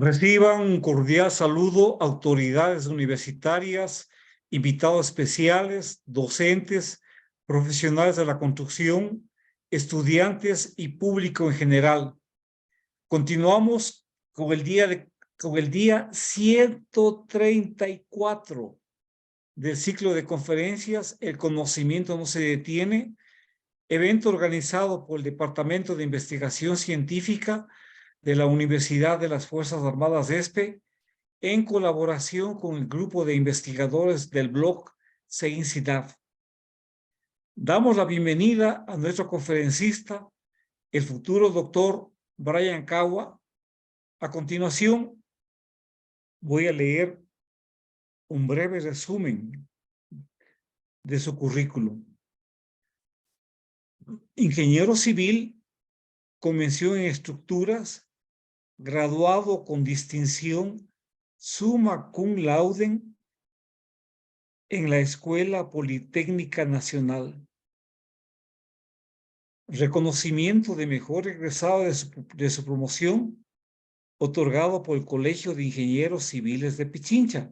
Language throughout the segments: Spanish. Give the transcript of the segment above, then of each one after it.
Reciban un cordial saludo autoridades universitarias, invitados especiales, docentes, profesionales de la construcción, estudiantes y público en general. Continuamos con el día 134 del ciclo de conferencias El conocimiento no se detiene, evento organizado por el Departamento de Investigación Científica de la Universidad de las Fuerzas Armadas ESPE, en colaboración con el grupo de investigadores del blog CEINCIDAD. Damos la bienvenida a nuestro conferencista, el futuro doctor Brian Cagua. A continuación, voy a leer un breve resumen de su currículum. Ingeniero civil, convención en estructuras, graduado con distinción summa cum laude en la Escuela Politécnica Nacional. Reconocimiento de mejor egresado de su promoción, otorgado por el Colegio de Ingenieros Civiles de Pichincha.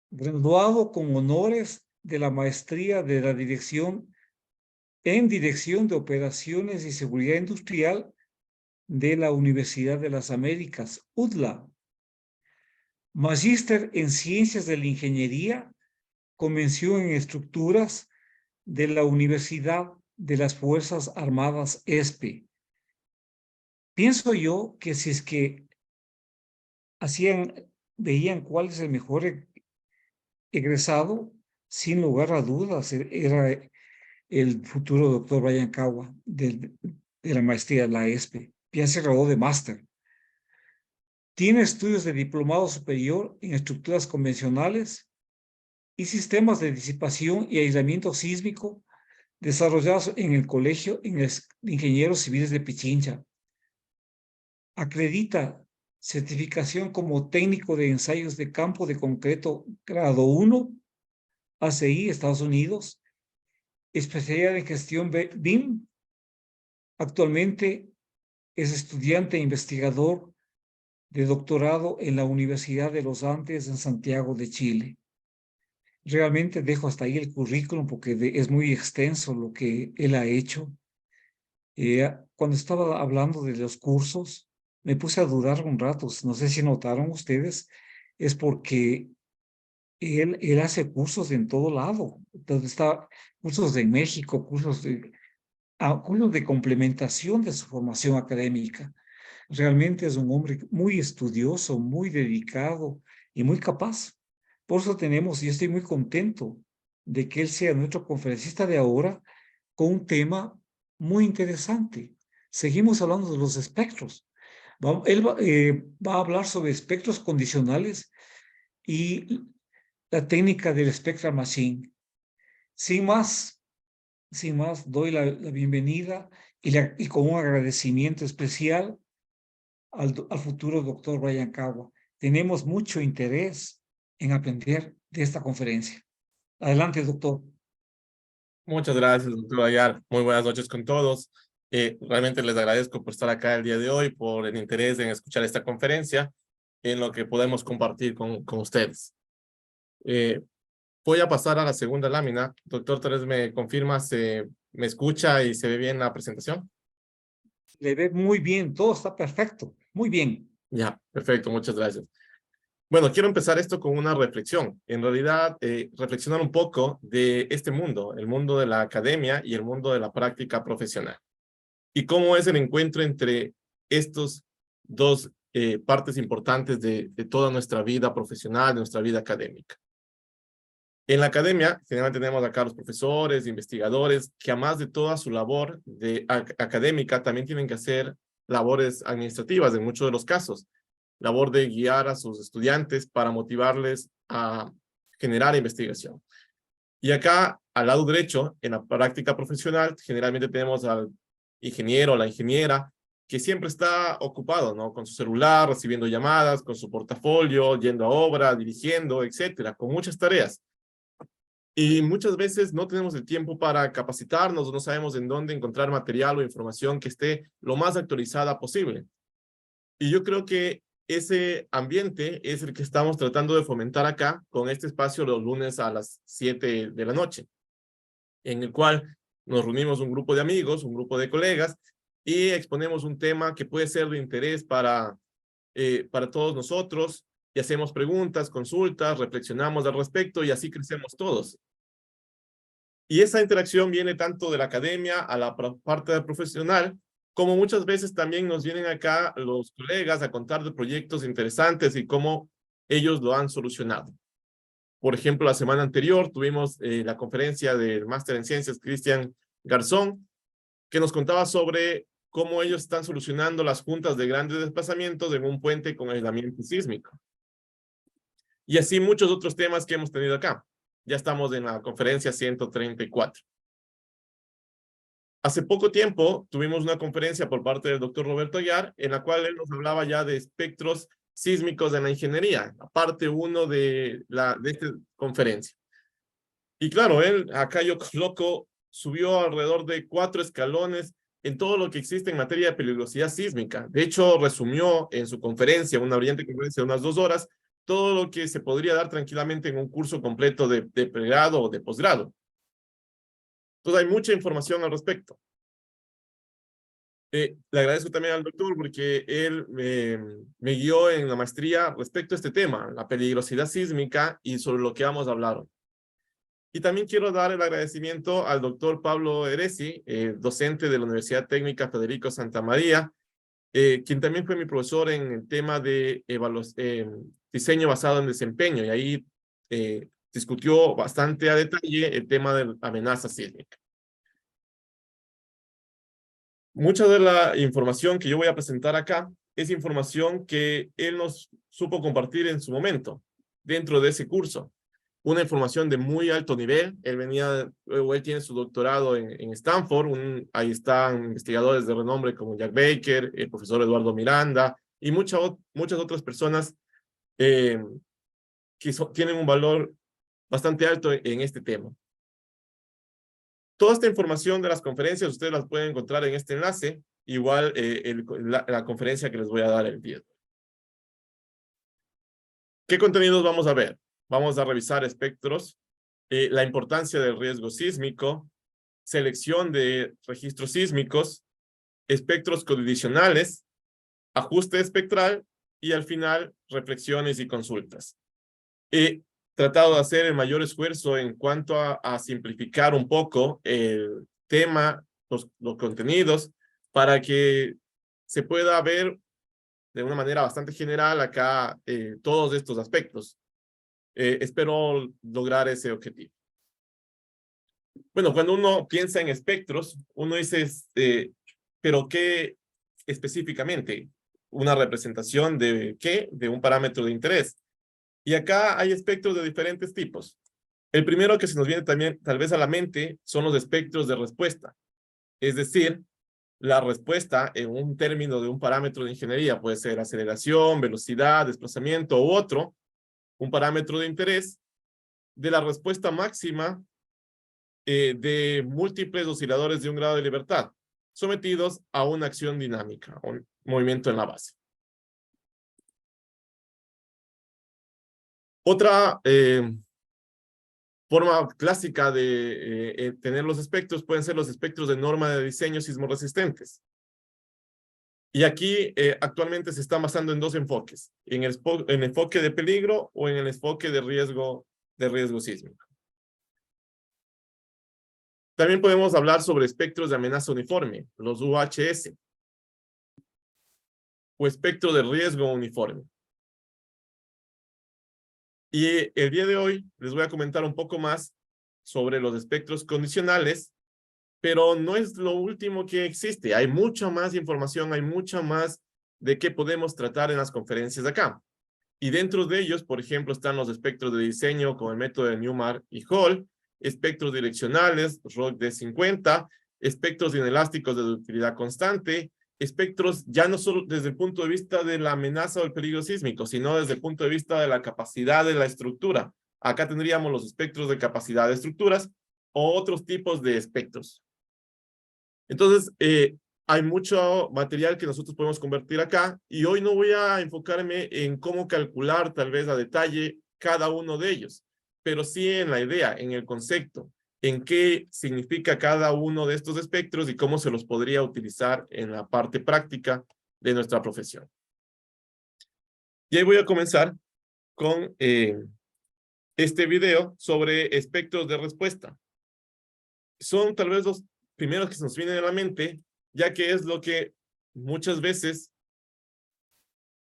Graduado con honores de la maestría de la Dirección de Operaciones y Seguridad Industrial de la Universidad de las Américas, UDLA. Magíster en Ciencias de la Ingeniería, convención en Estructuras de la Universidad de las Fuerzas Armadas ESPE. Pienso yo que si es que veían cuál es el mejor egresado, sin lugar a dudas, era el futuro doctor Brian Cagua de la maestría de la ESPE. Ya se graduó de máster. Tiene estudios de diplomado superior en estructuras convencionales y sistemas de disipación y aislamiento sísmico desarrollados en el Colegio de Ingenieros Civiles de Pichincha. Acredita certificación como técnico de ensayos de campo de concreto grado 1, ACI, Estados Unidos, especialidad en gestión BIM. Actualmente es estudiante e investigador de doctorado en la Universidad de los Andes en Santiago de Chile. Realmente dejo hasta ahí el currículum porque es muy extenso lo que él ha hecho. Cuando estaba hablando de los cursos, me puse a dudar un rato. No sé si notaron ustedes, es porque él hace cursos en todo lado. Entonces está cursos en México, cursos de complementación de su formación académica. Realmente es un hombre muy estudioso, muy dedicado y muy capaz. Por eso y estoy muy contento de que él sea nuestro conferencista de ahora con un tema muy interesante. Seguimos hablando de los espectros. Él va a hablar sobre espectros condicionales y la técnica del Spectral Machine. Sin más, doy la bienvenida y con un agradecimiento especial al futuro doctor Brian Cagua. Tenemos mucho interés en aprender de esta conferencia. Adelante, doctor. Muchas gracias, doctor Ayar. Muy buenas noches con todos. Realmente les agradezco por estar acá el día de hoy, por el interés en escuchar esta conferencia, en lo que podemos compartir con ustedes. Voy a pasar a la segunda lámina. Doctor, tal vez me confirma, me escucha y se ve bien la presentación. Le ve muy bien, todo está perfecto. Muy bien. Ya, perfecto, muchas gracias. Bueno, quiero empezar esto con una reflexión. En realidad, reflexionar un poco de este mundo, el mundo de la academia y el mundo de la práctica profesional. Y cómo es el encuentro entre estos dos partes importantes de toda nuestra vida profesional, de nuestra vida académica. En la academia, generalmente tenemos acá los profesores, investigadores, que además de toda su labor académica, también tienen que hacer labores administrativas en muchos de los casos. Labor de guiar a sus estudiantes para motivarles a generar investigación. Y acá, al lado derecho, en la práctica profesional, generalmente tenemos al ingeniero o la ingeniera que siempre está ocupado, ¿no? Con su celular, recibiendo llamadas, con su portafolio, yendo a obra, dirigiendo, etcétera, con muchas tareas. Y muchas veces no tenemos el tiempo para capacitarnos, no sabemos en dónde encontrar material o información que esté lo más actualizada posible. Y yo creo que ese ambiente es el que estamos tratando de fomentar acá con este espacio los lunes a las 7 de la noche, en el cual nos reunimos un grupo de amigos, un grupo de colegas, y exponemos un tema que puede ser de interés para todos nosotros, y hacemos preguntas, consultas, reflexionamos al respecto, y así crecemos todos. Y esa interacción viene tanto de la academia a la parte profesional, como muchas veces también nos vienen acá los colegas a contar de proyectos interesantes y cómo ellos lo han solucionado. Por ejemplo, la semana anterior tuvimos la conferencia del Máster en Ciencias Cristian Garzón, que nos contaba sobre cómo ellos están solucionando las juntas de grandes desplazamientos en un puente con aislamiento sísmico. Y así muchos otros temas que hemos tenido acá. Ya estamos en la conferencia 134. Hace poco tiempo tuvimos una conferencia por parte del doctor Roberto Aguiar, en la cual él nos hablaba ya de espectros sísmicos en la ingeniería, la parte 1 de esta conferencia. Y claro, él, acá yo coloco, subió alrededor de 4 escalones en todo lo que existe en materia de peligrosidad sísmica. De hecho, resumió en su conferencia, una brillante conferencia de unas 2 horas, todo lo que se podría dar tranquilamente en un curso completo de pregrado o de posgrado. Entonces hay mucha información al respecto. Le agradezco también al doctor porque él me guió en la maestría respecto a este tema, la peligrosidad sísmica y sobre lo que vamos a hablar hoy. Y también quiero dar el agradecimiento al doctor Pablo Eresi, docente de la Universidad Técnica Federico Santa María, quien también fue mi profesor en el tema de diseño basado en desempeño, y ahí discutió bastante a detalle el tema de amenaza sísmica. Mucha de la información que yo voy a presentar acá es información que él nos supo compartir en su momento, dentro de ese curso. Una información de muy alto nivel. Él tiene su doctorado en Stanford. Ahí están investigadores de renombre como Jack Baker, el profesor Eduardo Miranda y muchas otras personas que tienen un valor bastante alto en este tema. Toda esta información de las conferencias ustedes las pueden encontrar en este enlace, igual la conferencia que les voy a dar el día. ¿Qué contenidos vamos a ver? Vamos a revisar espectros, la importancia del riesgo sísmico, selección de registros sísmicos, espectros colisionales, ajuste espectral y al final reflexiones y consultas. He tratado de hacer el mayor esfuerzo en cuanto a simplificar un poco el tema, los contenidos, para que se pueda ver de una manera bastante general acá todos estos aspectos. Espero lograr ese objetivo. Bueno, cuando uno piensa en espectros, uno dice, ¿pero qué específicamente? ¿Una representación de qué? De un parámetro de interés. Y acá hay espectros de diferentes tipos. El primero que se nos viene también tal vez a la mente son los espectros de respuesta. Es decir, la respuesta en un término de un parámetro de ingeniería puede ser aceleración, velocidad, desplazamiento u otro, un parámetro de interés de la respuesta máxima de múltiples osciladores de un grado de libertad sometidos a una acción dinámica, un movimiento en la base. Otra forma clásica de tener los espectros pueden ser los espectros de norma de diseño sismoresistentes. Y aquí actualmente se está basando en 2 enfoques, en el enfoque de peligro o en el enfoque de riesgo sísmico. También podemos hablar sobre espectros de amenaza uniforme, los UHS, o espectro de riesgo uniforme. Y el día de hoy les voy a comentar un poco más sobre los espectros condicionales, pero no es lo último que existe. Hay mucha más información, hay mucha más de qué podemos tratar en las conferencias de acá. Y dentro de ellos, por ejemplo, están los espectros de diseño con el método de Newmark y Hall, espectros direccionales, ROC D50, espectros inelásticos de ductilidad constante, espectros ya no solo desde el punto de vista de la amenaza o el peligro sísmico, sino desde el punto de vista de la capacidad de la estructura. Acá tendríamos los espectros de capacidad de estructuras o otros tipos de espectros. Entonces, hay mucho material que nosotros podemos convertir acá y hoy no voy a enfocarme en cómo calcular tal vez a detalle cada uno de ellos, pero sí en la idea, en el concepto, en qué significa cada uno de estos espectros y cómo se los podría utilizar en la parte práctica de nuestra profesión. Y ahí voy a comenzar con este video sobre espectros de respuesta. Son tal vez los primeros que se nos vienen a la mente, ya que es lo que muchas veces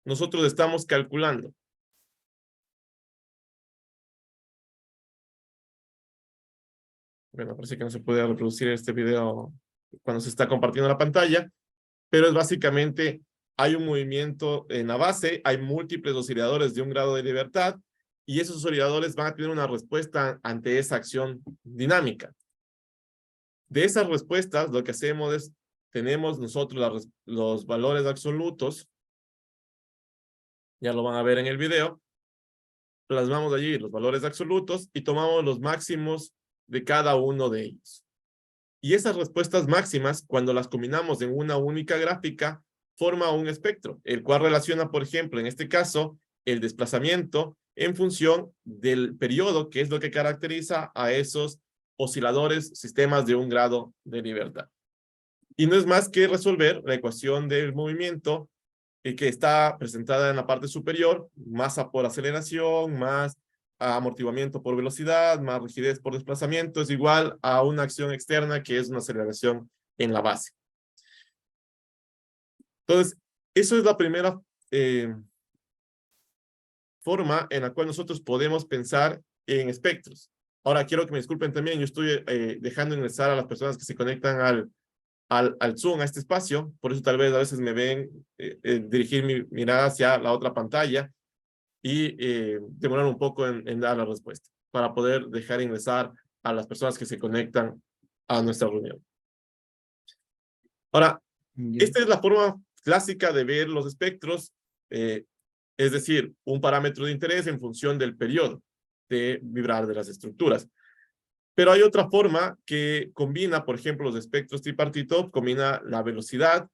nosotros estamos calculando. Bueno, parece que no se puede reproducir este video cuando se está compartiendo la pantalla, pero es básicamente, hay un movimiento en la base, hay múltiples osciladores de un grado de libertad, y esos osciladores van a tener una respuesta ante esa acción dinámica. De esas respuestas, lo que hacemos es, tenemos nosotros los valores absolutos, ya lo van a ver en el video, plasmamos allí los valores absolutos y tomamos los máximos de cada uno de ellos. Y esas respuestas máximas, cuando las combinamos en una única gráfica, forma un espectro, el cual relaciona, por ejemplo, en este caso, el desplazamiento en función del periodo, que es lo que caracteriza a esos osciladores, sistemas de un grado de libertad. Y no es más que resolver la ecuación del movimiento que está presentada en la parte superior, masa por aceleración, más amortiguamiento por velocidad, más rigidez por desplazamiento, es igual a una acción externa que es una aceleración en la base. Entonces, eso es la primera forma en la cual nosotros podemos pensar en espectros. Ahora, quiero que me disculpen también, yo estoy dejando ingresar a las personas que se conectan al Zoom, a este espacio, por eso tal vez a veces me ven dirigir mi mirada hacia la otra pantalla y demorar un poco en dar la respuesta, para poder dejar ingresar a las personas que se conectan a nuestra reunión. Ahora, esta es la forma clásica de ver los espectros, es decir, un parámetro de interés en función del periodo de vibrar de las estructuras. Pero hay otra forma que combina, por ejemplo, los espectros tripartito, combina la velocidad,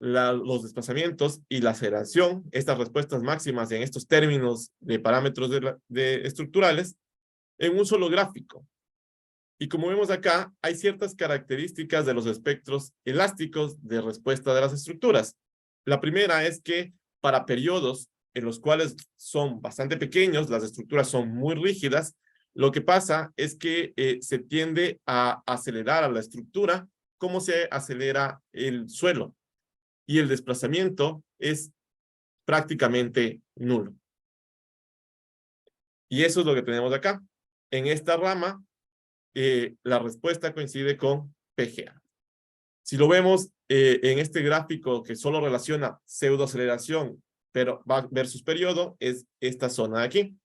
los desplazamientos y la aceleración, estas respuestas máximas en estos términos de parámetros estructurales, en un solo gráfico. Y como vemos acá, hay ciertas características de los espectros elásticos de respuesta de las estructuras. La primera es que para periodos en los cuales son bastante pequeños, las estructuras son muy rígidas, lo que pasa es que se tiende a acelerar a la estructura como se acelera el suelo. Y el desplazamiento es prácticamente nulo. Y eso es lo que tenemos acá. En esta rama, la respuesta coincide con PGA. Si lo vemos en este gráfico que solo relaciona pseudoaceleración, pero va versus periodo, es esta zona de aquí.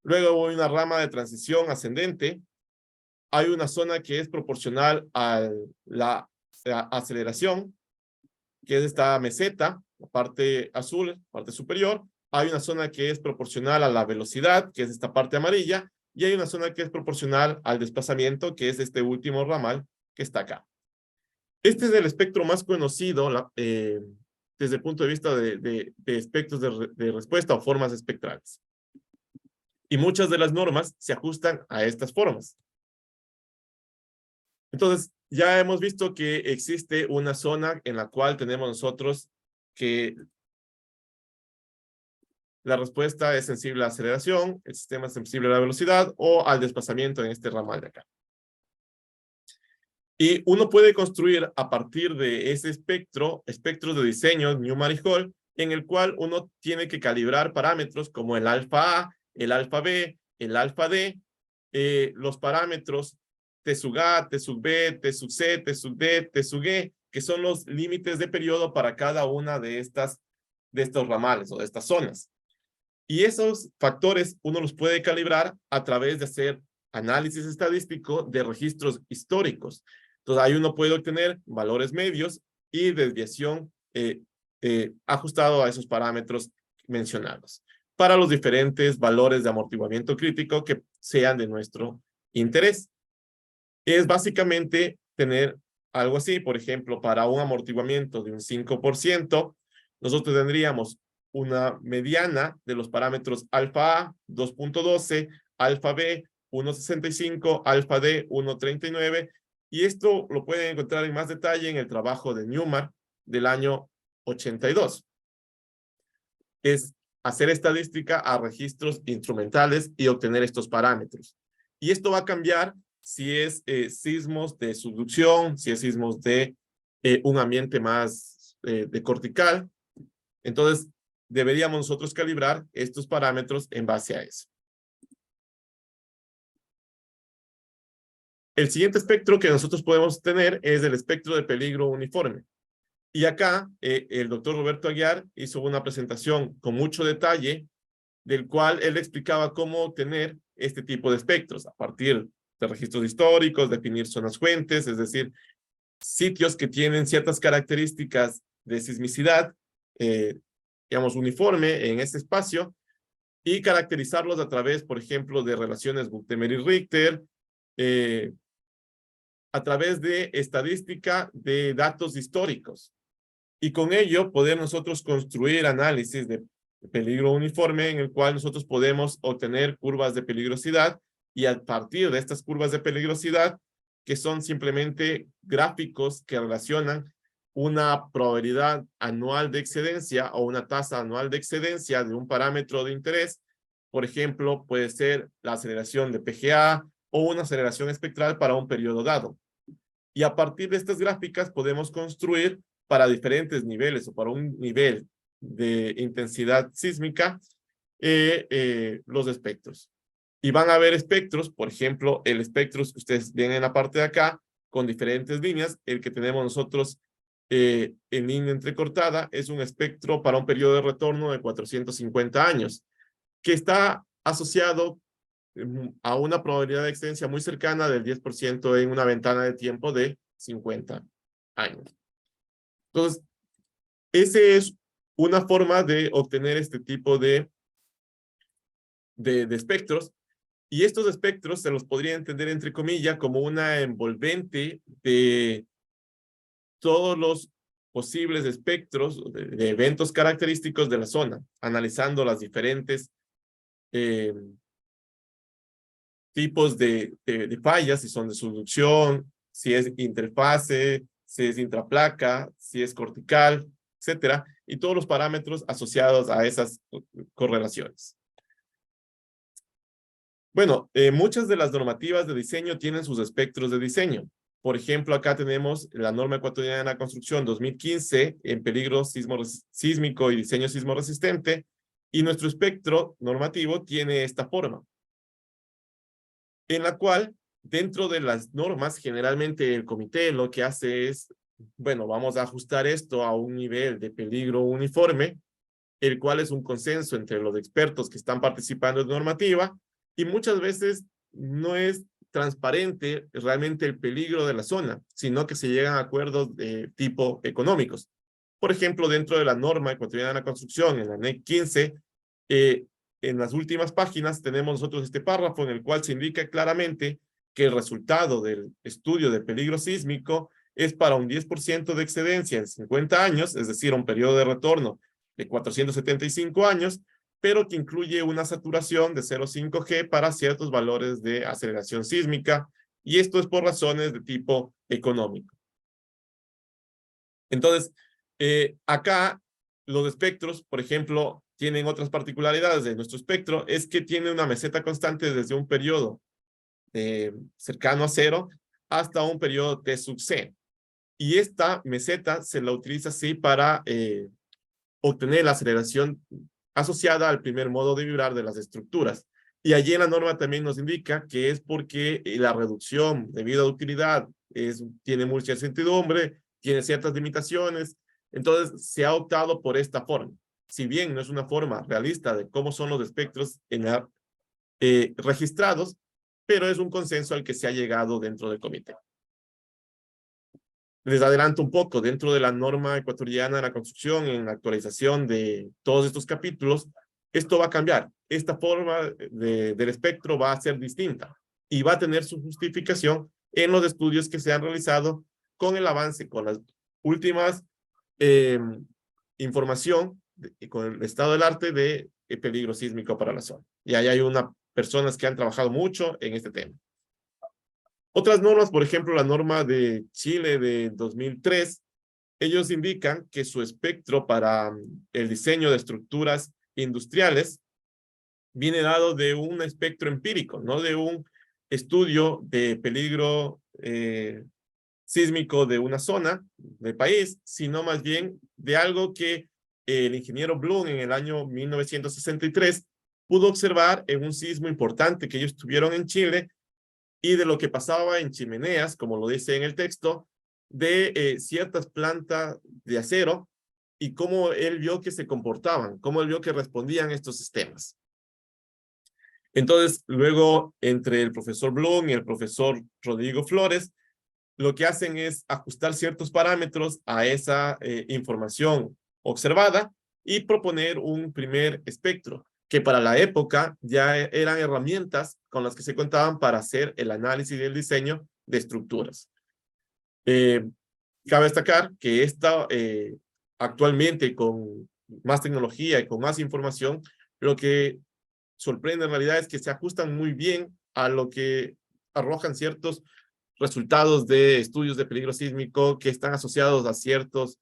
Luego hay una rama de transición ascendente. Hay una zona que es proporcional a la aceleración, que es esta meseta, la parte azul, parte superior. Hay una zona que es proporcional a la velocidad, que es esta parte amarilla, y hay una zona que es proporcional al desplazamiento, que es este último ramal que está acá. Este es el espectro más conocido desde el punto de vista de espectros de respuesta o formas espectrales. Y muchas de las normas se ajustan a estas formas. Entonces, ya hemos visto que existe una zona en la cual tenemos nosotros que la respuesta es sensible a la aceleración, el sistema es sensible a la velocidad o al desplazamiento en este ramal de acá. Y uno puede construir a partir de ese espectros de diseño, Newman y Hall, en el cual uno tiene que calibrar parámetros como el alfa A, el alfa B, el alfa D, los parámetros T sub A, T sub B, T sub C, T sub D, T sub E, que son los límites de periodo para cada una de estos ramales o de estas zonas. Y esos factores uno los puede calibrar a través de hacer análisis estadístico de registros históricos. Entonces ahí uno puede obtener valores medios y desviación ajustado a esos parámetros mencionados para los diferentes valores de amortiguamiento crítico que sean de nuestro interés. Es básicamente tener algo así, por ejemplo, para un amortiguamiento de un 5%, nosotros tendríamos una mediana de los parámetros alfa A, 2.12, alfa B, 1.65, alfa D, 1.39, y esto lo pueden encontrar en más detalle en el trabajo de Newmark del año 82. Es hacer estadística a registros instrumentales y obtener estos parámetros. Y esto va a cambiar si es sismos de subducción, si es sismos de un ambiente más de cortical. Entonces, deberíamos nosotros calibrar estos parámetros en base a eso. El siguiente espectro que nosotros podemos tener es el espectro de peligro uniforme. Y acá el doctor Roberto Aguiar hizo una presentación con mucho detalle, del cual él explicaba cómo obtener este tipo de espectros a partir de registros históricos, definir zonas fuentes, es decir, sitios que tienen ciertas características de sismicidad, digamos, uniforme en este espacio, y caracterizarlos a través, por ejemplo, de relaciones Guthemmer-Richter, a través de estadística de datos históricos. Y con ello poder nosotros construir análisis de peligro uniforme en el cual nosotros podemos obtener curvas de peligrosidad, y a partir de estas curvas de peligrosidad, que son simplemente gráficos que relacionan una probabilidad anual de excedencia o una tasa anual de excedencia de un parámetro de interés, por ejemplo, puede ser la aceleración de PGA o una aceleración espectral para un periodo dado. Y a partir de estas gráficas podemos construir para diferentes niveles o para un nivel de intensidad sísmica los espectros. Y van a haber espectros, por ejemplo, el espectro que ustedes ven en la parte de acá, con diferentes líneas. El que tenemos nosotros en línea entrecortada es un espectro para un periodo de retorno de 450 años, que está asociado a una probabilidad de excedencia muy cercana del 10% en una ventana de tiempo de 50 años. Entonces, esa es una forma de obtener este tipo de espectros, y estos espectros se los podría entender entre comillas como una envolvente de todos los posibles espectros de eventos característicos de la zona, analizando las diferentes tipos de fallas, si son de subducción, si es interfase, si es intraplaca, si es cortical, etcétera, y todos los parámetros asociados a esas correlaciones. Bueno, muchas de las normativas de diseño tienen sus espectros de diseño. Por ejemplo, acá tenemos la norma ecuatoriana de la construcción 2015 en peligro sísmico y diseño sismo resistente, y nuestro espectro normativo tiene esta forma, en la cual dentro de las normas generalmente el comité lo que hace es, bueno, vamos a ajustar esto a un nivel de peligro uniforme, el cual es un consenso entre los expertos que están participando en normativa, y muchas veces no es transparente realmente el peligro de la zona, sino que se llegan a acuerdos de tipo económicos. Por ejemplo, dentro de la norma ecuatoriana de la construcción, en la NEC 15, en las últimas páginas tenemos nosotros este párrafo en el cual se indica claramente que el resultado del estudio de peligro sísmico es para un 10% de excedencia en 50 años, es decir, un periodo de retorno de 475 años, pero que incluye una saturación de 0,5 G para ciertos valores de aceleración sísmica, y esto es por razones de tipo económico. Entonces, acá los espectros, por ejemplo, tienen otras particularidades de nuestro espectro, es que tiene una meseta constante desde un periodo cercano a cero hasta un periodo T sub C. Y esta meseta se la utiliza así para obtener la aceleración asociada al primer modo de vibrar de las estructuras. Y allí en la norma también nos indica que es porque la reducción debido a utilidad tiene mucha incertidumbre, tiene ciertas limitaciones, entonces se ha optado por esta forma. Si bien no es una forma realista de cómo son los espectros registrados, pero es un consenso al que se ha llegado dentro del comité. Les adelanto un poco, dentro de la norma ecuatoriana de la construcción, en la actualización de todos estos capítulos, esto va a cambiar. Esta forma del espectro va a ser distinta y va a tener su justificación en los estudios que se han realizado con el avance, con las últimas información y con el estado del arte de peligro sísmico para la zona. Y ahí hay personas que han trabajado mucho en este tema. Otras normas, por ejemplo, la norma de Chile de 2003, ellos indican que su espectro para el diseño de estructuras industriales viene dado de un espectro empírico, no de un estudio de peligro sísmico de una zona del país, sino más bien de algo que el ingeniero Bloom en el año 1963 pudo observar en un sismo importante que ellos tuvieron en Chile y de lo que pasaba en chimeneas, como lo dice en el texto, de ciertas plantas de acero y cómo él vio que se comportaban, cómo él vio que respondían estos sistemas. Entonces, luego, entre el profesor Bloom y el profesor Rodrigo Flores, lo que hacen es ajustar ciertos parámetros a esa información observada y proponer un primer espectro, que para la época ya eran herramientas con las que se contaban para hacer el análisis y el diseño de estructuras. Cabe destacar que actualmente con más tecnología y con más información, lo que sorprende en realidad es que se ajustan muy bien a lo que arrojan ciertos resultados de estudios de peligro sísmico que están asociados a ciertas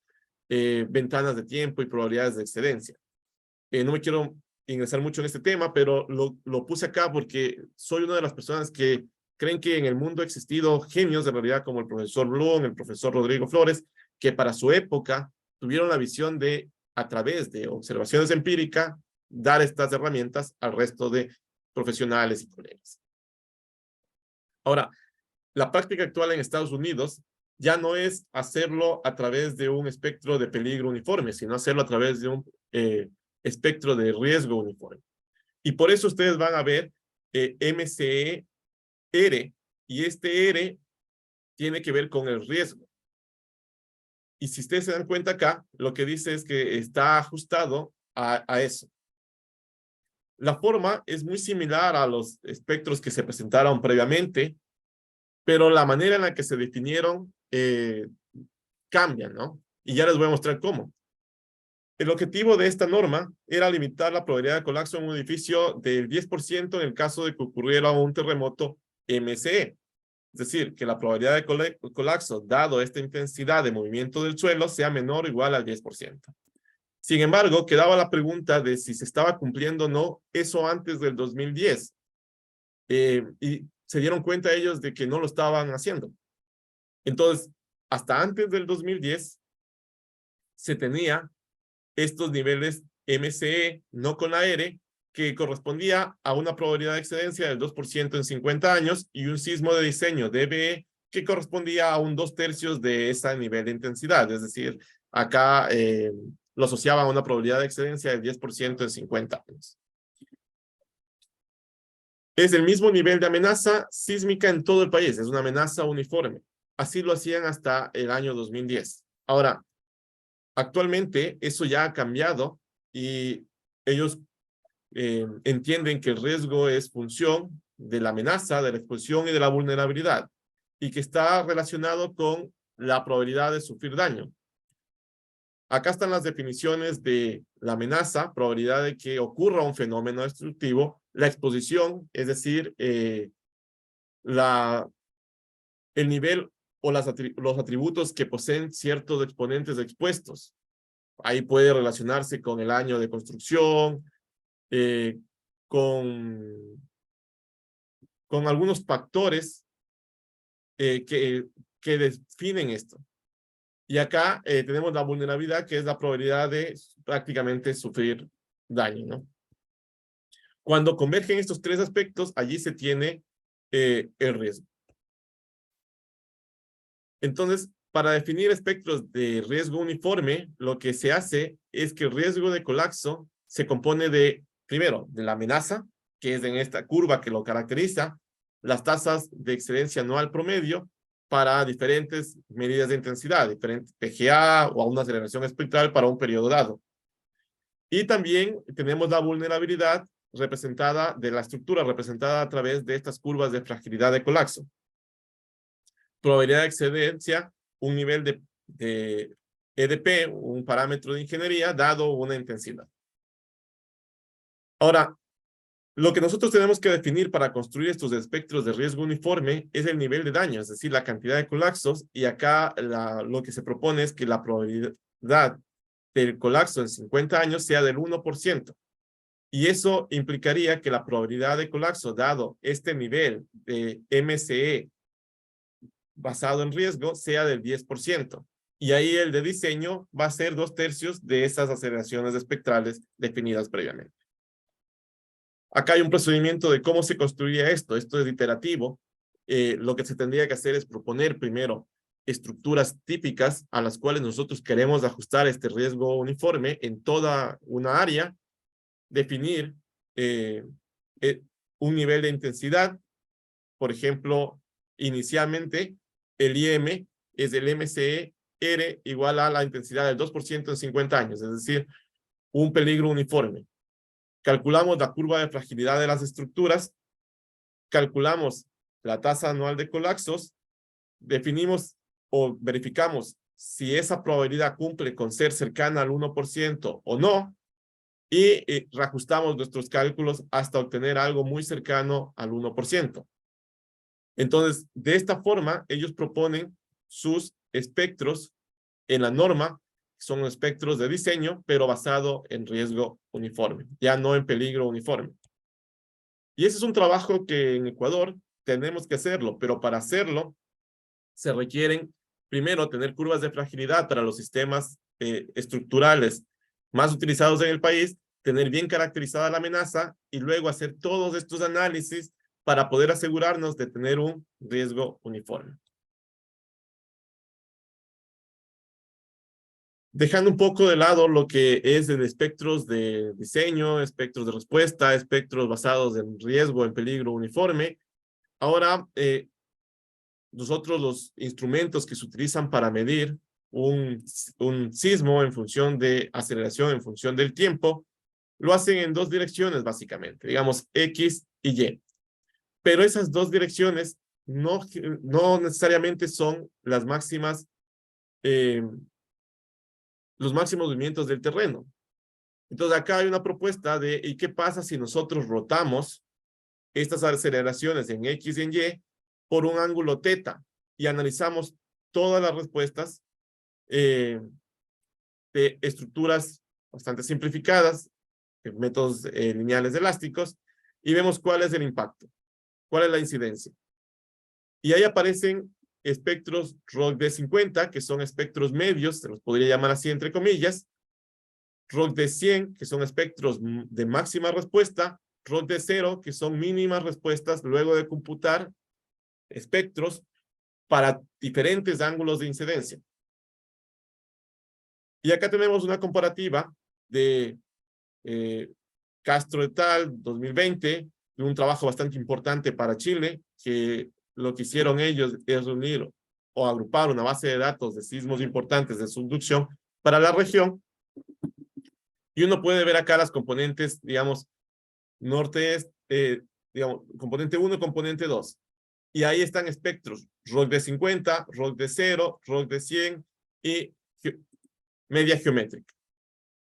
ventanas de tiempo y probabilidades de excedencia. No me quiero ingresar mucho en este tema, pero lo puse acá porque soy una de las personas que creen que en el mundo ha existido genios de realidad como el profesor Bloom, el profesor Rodrigo Flores, que para su época tuvieron la visión de, a través de observaciones empíricas, dar estas herramientas al resto de profesionales y colegas. Ahora, la práctica actual en Estados Unidos ya no es hacerlo a través de un espectro de peligro uniforme, sino hacerlo a través de un espectro de riesgo uniforme. Y por eso ustedes van a ver MCE-R, y este R tiene que ver con el riesgo. Y si ustedes se dan cuenta acá, lo que dice es que está ajustado a eso. La forma es muy similar a los espectros que se presentaron previamente, pero la manera en la que se definieron cambia, ¿no? Y ya les voy a mostrar cómo. El objetivo de esta norma era limitar la probabilidad de colapso en un edificio del 10% en el caso de que ocurriera un terremoto MCE. Es decir, que la probabilidad de colapso, dado esta intensidad de movimiento del suelo, sea menor o igual al 10%. Sin embargo, quedaba la pregunta de si se estaba cumpliendo o no eso antes del 2010. Y se dieron cuenta ellos de que no lo estaban haciendo. Entonces, hasta antes del 2010, se tenía estos niveles MCE, no con la R, que correspondía a una probabilidad de excedencia del 2% en 50 años y un sismo de diseño DBE que correspondía a un 2/3 de ese nivel de intensidad. Es decir, acá lo asociaba a una probabilidad de excedencia del 10% en 50 años. Es el mismo nivel de amenaza sísmica en todo el país, es una amenaza uniforme. Así lo hacían hasta el año 2010. Ahora, actualmente eso ya ha cambiado y ellos entienden que el riesgo es función de la amenaza, de la exposición y de la vulnerabilidad, y que está relacionado con la probabilidad de sufrir daño. Acá están las definiciones de la amenaza, probabilidad de que ocurra un fenómeno destructivo, la exposición, es decir, el nivel o los atributos que poseen ciertos exponentes expuestos. Ahí puede relacionarse con el año de construcción, con algunos factores que definen esto. Y acá tenemos la vulnerabilidad, que es la probabilidad de prácticamente sufrir daño, ¿no? Cuando convergen estos tres aspectos, allí se tiene el riesgo. Entonces, para definir espectros de riesgo uniforme, lo que se hace es que el riesgo de colapso se compone de, primero, de la amenaza, que es en esta curva que lo caracteriza, las tasas de excedencia anual promedio para diferentes medidas de intensidad, diferentes PGA o una aceleración espectral para un periodo dado. Y también tenemos la vulnerabilidad representada de la estructura, representada a través de estas curvas de fragilidad de colapso. Probabilidad de excedencia un nivel de EDP, un parámetro de ingeniería, dado una intensidad. Ahora, lo que nosotros tenemos que definir para construir estos espectros de riesgo uniforme es el nivel de daño, es decir, la cantidad de colapsos, y acá lo que se propone es que la probabilidad del colapso en 50 años sea del 1%. Y eso implicaría que la probabilidad de colapso, dado este nivel de MCE basado en riesgo, sea del 10%. Y ahí el de diseño va a ser 2/3 de esas aceleraciones espectrales definidas previamente. Acá hay un procedimiento de cómo se construiría esto. Esto es iterativo. Lo que se tendría que hacer es proponer primero estructuras típicas a las cuales nosotros queremos ajustar este riesgo uniforme en toda una área, definir un nivel de intensidad. Por ejemplo, inicialmente el IM es el MCR igual a la intensidad del 2% en 50 años, es decir, un peligro uniforme. Calculamos la curva de fragilidad de las estructuras, calculamos la tasa anual de colapsos, definimos o verificamos si esa probabilidad cumple con ser cercana al 1% o no, y reajustamos nuestros cálculos hasta obtener algo muy cercano al 1%. Entonces, de esta forma, ellos proponen sus espectros en la norma. Son espectros de diseño, pero basado en riesgo uniforme, ya no en peligro uniforme. Y ese es un trabajo que en Ecuador tenemos que hacerlo, pero para hacerlo se requieren primero tener curvas de fragilidad para los sistemas estructurales más utilizados en el país, tener bien caracterizada la amenaza y luego hacer todos estos análisis para poder asegurarnos de tener un riesgo uniforme. Dejando un poco de lado lo que es en espectros de diseño, espectros de respuesta, espectros basados en riesgo, en peligro uniforme, ahora nosotros los instrumentos que se utilizan para medir un sismo en función de aceleración, en función del tiempo, lo hacen en dos direcciones básicamente, digamos X y Y. Pero esas dos direcciones no necesariamente son las máximas los máximos movimientos del terreno. Entonces acá hay una propuesta de ¿y qué pasa si nosotros rotamos estas aceleraciones en X y en Y por un ángulo teta y analizamos todas las respuestas de estructuras bastante simplificadas, métodos lineales elásticos, y vemos cuál es el impacto, cuál es la incidencia? Y ahí aparecen espectros ROC-D50, que son espectros medios, se los podría llamar así entre comillas, ROC-D100, que son espectros de máxima respuesta, ROC-D0, que son mínimas respuestas luego de computar espectros para diferentes ángulos de incidencia. Y acá tenemos una comparativa de Castro et al. 2020, de un trabajo bastante importante para Chile, que lo que hicieron ellos es reunir o agrupar una base de datos de sismos importantes de subducción para la región. Y uno puede ver acá las componentes, digamos, norte-este, digamos, componente 1 y componente 2. Y ahí están espectros, ROC-D50, ROC-D0, ROC-D100 y media geométrica.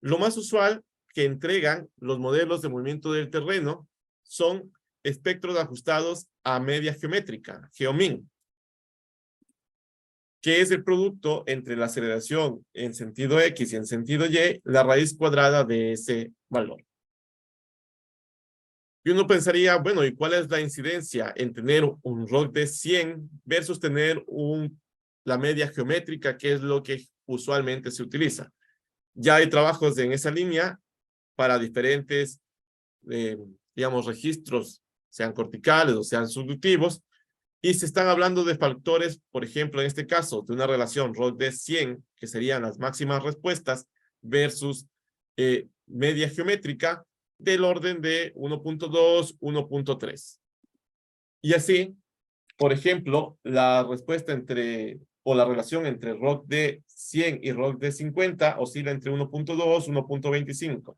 Lo más usual que entregan los modelos de movimiento del terreno son espectros ajustados a media geométrica, GeoMin, que es el producto entre la aceleración en sentido X y en sentido Y, la raíz cuadrada de ese valor. Y uno pensaría, bueno, ¿y cuál es la incidencia en tener un ROC-D100 versus tener la media geométrica, que es lo que usualmente se utiliza? Ya hay trabajos en esa línea para diferentes, digamos, registros, sean corticales o sean subductivos, y se están hablando de factores, por ejemplo, en este caso, de una relación ROC-D100, que serían las máximas respuestas, versus media geométrica, del orden de 1.2, 1.3. Y así, por ejemplo, la respuesta o la relación entre ROC-D100 y ROC-D50 oscila entre 1.2, 1.25.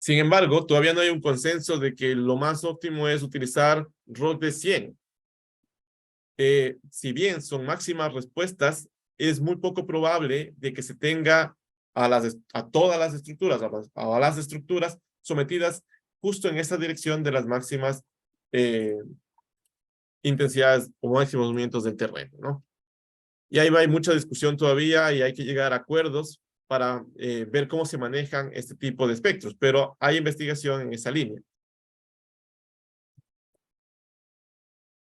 Sin embargo, todavía no hay un consenso de que lo más óptimo es utilizar ROC-D100. si bien son máximas respuestas, es muy poco probable de que se tenga a todas las estructuras, a las estructuras sometidas justo en esa dirección de las máximas intensidades o máximos movimientos del terreno, ¿no? Y ahí hay mucha discusión todavía y hay que llegar a acuerdos para ver cómo se manejan este tipo de espectros, pero hay investigación en esa línea.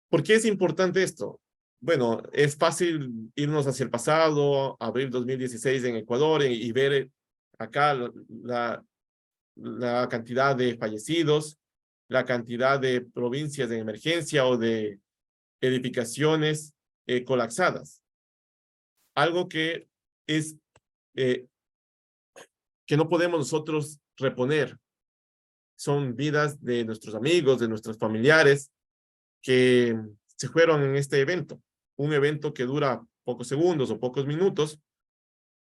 ¿Por qué es importante esto? Bueno, es fácil irnos hacia el pasado, abril 2016 en Ecuador, y ver acá la cantidad de fallecidos, la cantidad de provincias en emergencia o de edificaciones colapsadas. Algo que es que no podemos nosotros reponer. Son vidas de nuestros amigos, de nuestros familiares que se fueron en este evento. Un evento que dura pocos segundos o pocos minutos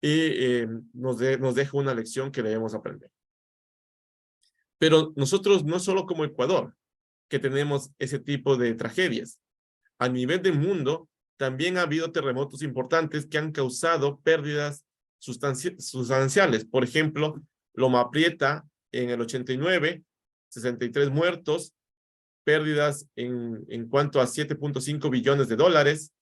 y nos deja una lección que debemos aprender. Pero nosotros no solo como Ecuador que tenemos ese tipo de tragedias. A nivel del mundo también ha habido terremotos importantes que han causado pérdidas sustanciales. Por ejemplo, Loma Prieta en el 89, 63 muertos, pérdidas en cuanto a 7.5 billones de dólares.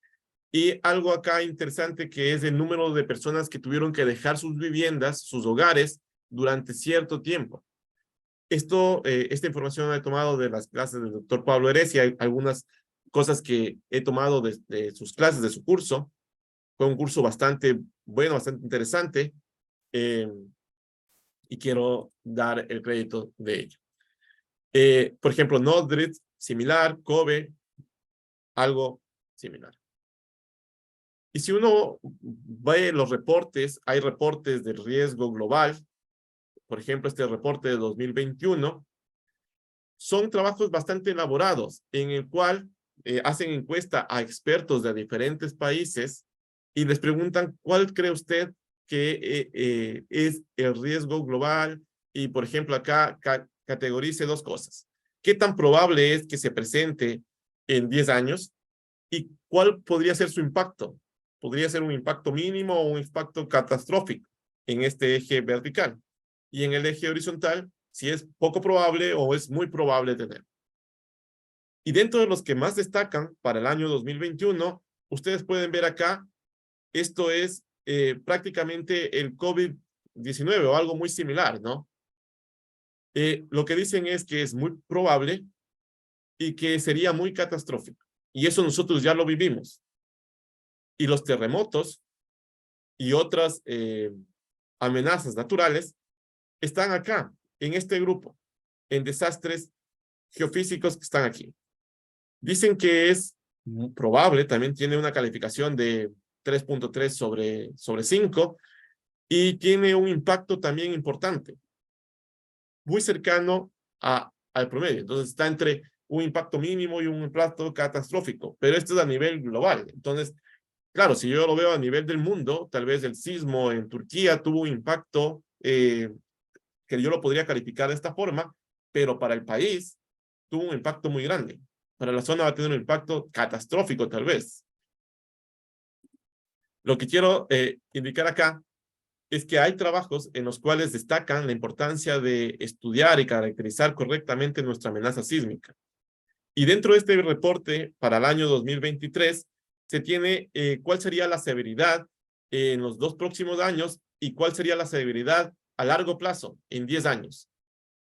Y algo acá interesante que es el número de personas que tuvieron que dejar sus viviendas, sus hogares, durante cierto tiempo. Esta información la he tomado de las clases del doctor Pablo Heresia, hay algunas cosas que he tomado de sus clases, de su curso. Fue un curso bastante bueno, bastante interesante, y quiero dar el crédito de ello. Por ejemplo, Northridge, similar, Kobe, algo similar. Y si uno ve los reportes, hay reportes del riesgo global, por ejemplo, este reporte de 2021, son trabajos bastante elaborados en el cual hacen encuesta a expertos de diferentes países y les preguntan cuál cree usted que es el riesgo global y, por ejemplo, acá categorice dos cosas. ¿Qué tan probable es que se presente en 10 años? ¿Y cuál podría ser su impacto? ¿Podría ser un impacto mínimo o un impacto catastrófico en este eje vertical? Y en el eje horizontal, si es poco probable o es muy probable tener. Y dentro de los que más destacan para el año 2021, ustedes pueden ver acá, esto es prácticamente el COVID-19 o algo muy similar, ¿no? Lo que dicen es que es muy probable y que sería muy catastrófico. Y eso nosotros ya lo vivimos. Y los terremotos y otras amenazas naturales están acá, en este grupo, en desastres geofísicos que están aquí. Dicen que es probable, también tiene una calificación de 3.3 sobre 5 y tiene un impacto también importante, muy cercano al promedio. Entonces está entre un impacto mínimo y un impacto catastrófico, pero esto es a nivel global. Entonces, claro, si yo lo veo a nivel del mundo, tal vez el sismo en Turquía tuvo un impacto que yo lo podría calificar de esta forma, pero para el país tuvo un impacto muy grande. Para la zona va a tener un impacto catastrófico tal vez. Lo que quiero indicar acá es que hay trabajos en los cuales destacan la importancia de estudiar y caracterizar correctamente nuestra amenaza sísmica. Y dentro de este reporte para el año 2023 se tiene cuál sería la severidad en los 2 próximos años y cuál sería la severidad a largo plazo, en 10 años,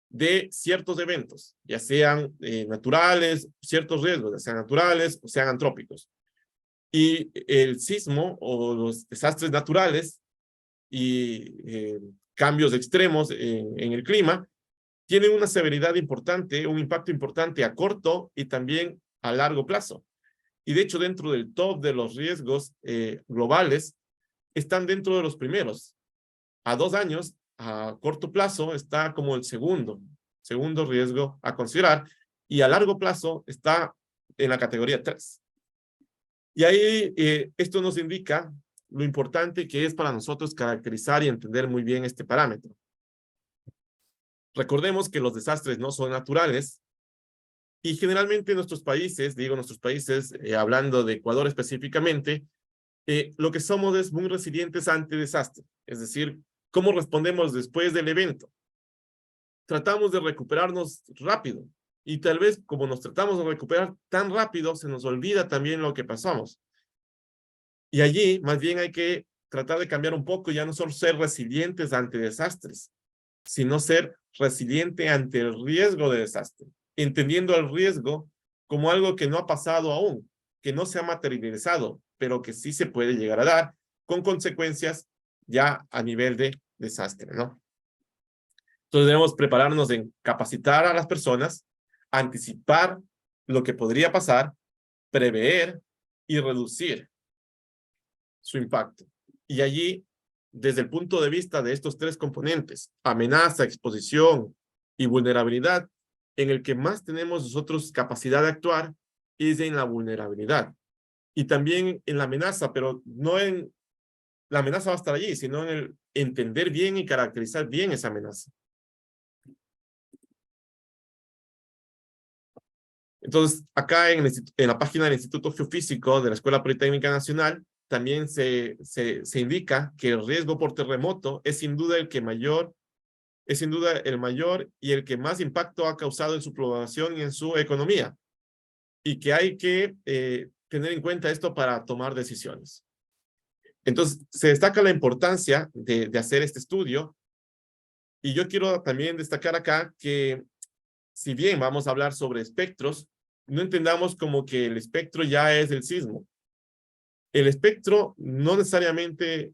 de ciertos eventos, ya sean naturales, ciertos riesgos, ya sean naturales o sean antrópicos. Y el sismo o los desastres naturales y cambios extremos en el clima tienen una severidad importante, un impacto importante a corto y también a largo plazo. Y de hecho, dentro del top de los riesgos globales, están dentro de los primeros. A 2 años, a corto plazo, está como el segundo riesgo a considerar, y a largo plazo está en la categoría 3. Y ahí esto nos indica lo importante que es para nosotros caracterizar y entender muy bien este parámetro. Recordemos que los desastres no son naturales, Y generalmente nuestros países, digo nuestros países, hablando de Ecuador específicamente, lo que somos es muy resilientes ante desastre. Es decir, ¿cómo respondemos después del evento? Tratamos de recuperarnos rápido. Y tal vez como nos tratamos de recuperar tan rápido, se nos olvida también lo que pasamos. Y allí, más bien, hay que tratar de cambiar un poco, ya no solo ser resilientes ante desastres, sino ser resiliente ante el riesgo de desastre, entendiendo el riesgo como algo que no ha pasado aún, que no se ha materializado, pero que sí se puede llegar a dar, con consecuencias ya a nivel de desastre, ¿no? Entonces debemos prepararnos en capacitar a las personas, anticipar lo que podría pasar, prever y reducir su impacto. Y allí, desde el punto de vista de estos tres componentes, amenaza, exposición y vulnerabilidad, en el que más tenemos nosotros capacidad de actuar es en la vulnerabilidad. Y también en la amenaza, pero no en la amenaza va a estar allí, sino en el entender bien y caracterizar bien esa amenaza. Entonces, acá en la página del Instituto Geofísico de la Escuela Politécnica Nacional, también se indica que el riesgo por terremoto es sin duda el mayor y el que más impacto ha causado en su población y en su economía. Y que hay que tener en cuenta esto para tomar decisiones. Entonces, se destaca la importancia de hacer este estudio. Y yo quiero también destacar acá que, si bien vamos a hablar sobre espectros, no entendamos como que el espectro ya es el sismo. El espectro no necesariamente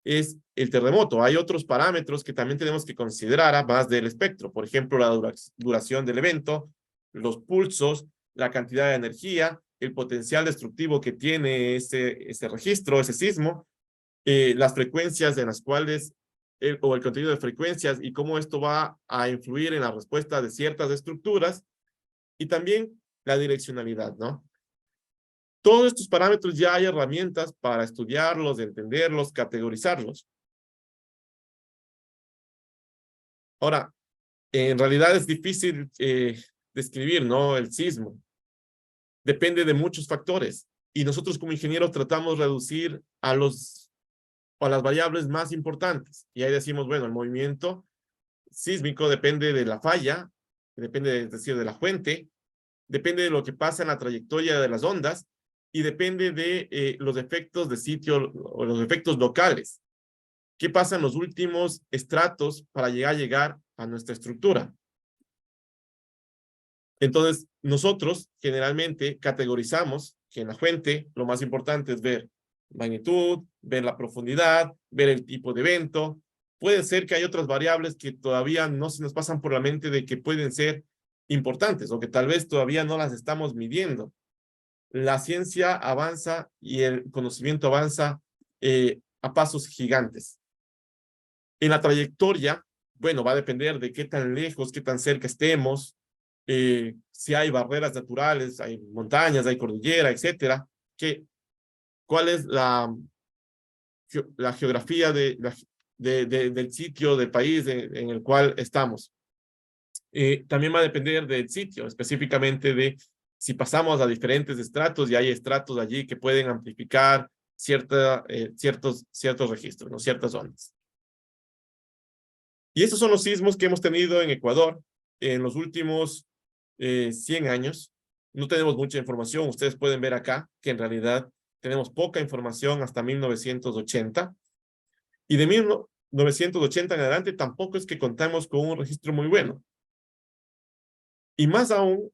es el terremoto. Hay otros parámetros que también tenemos que considerar además del espectro. Por ejemplo, la duración del evento, los pulsos, la cantidad de energía, el potencial destructivo que tiene ese registro, ese sismo, las frecuencias en las cuales, o el contenido de frecuencias y cómo esto va a influir en la respuesta de ciertas estructuras, y también la direccionalidad, ¿no? Todos estos parámetros ya hay herramientas para estudiarlos, entenderlos, categorizarlos. Ahora, en realidad es difícil describir, ¿no? El sismo. Depende de muchos factores. Y nosotros como ingenieros tratamos de reducir a las variables más importantes. Y ahí decimos, bueno, el movimiento sísmico depende de la falla, depende, es decir, de la fuente, depende de lo que pasa en la trayectoria de las ondas y depende de los efectos de sitio o los efectos locales. ¿Qué pasa en los últimos estratos para llegar a nuestra estructura? Entonces, nosotros generalmente categorizamos que en la fuente lo más importante es ver magnitud, ver la profundidad, ver el tipo de evento. Puede ser que hay otras variables que todavía no se nos pasan por la mente de que pueden ser importantes o que tal vez todavía no las estamos midiendo. La ciencia avanza y el conocimiento avanza a pasos gigantes. En la trayectoria, bueno, va a depender de qué tan lejos, qué tan cerca estemos, si hay barreras naturales, hay montañas, hay cordillera, etcétera, cuál es la geografía del sitio, del país en el cual estamos. También va a depender del sitio, específicamente de si pasamos a diferentes estratos y hay estratos allí que pueden amplificar ciertos registros, ¿no? Ciertas zonas. Y estos son los sismos que hemos tenido en Ecuador en los últimos 100 años. No tenemos mucha información. Ustedes pueden ver acá que en realidad tenemos poca información hasta 1980. Y de 1980 en adelante tampoco es que contamos con un registro muy bueno. Y más aún,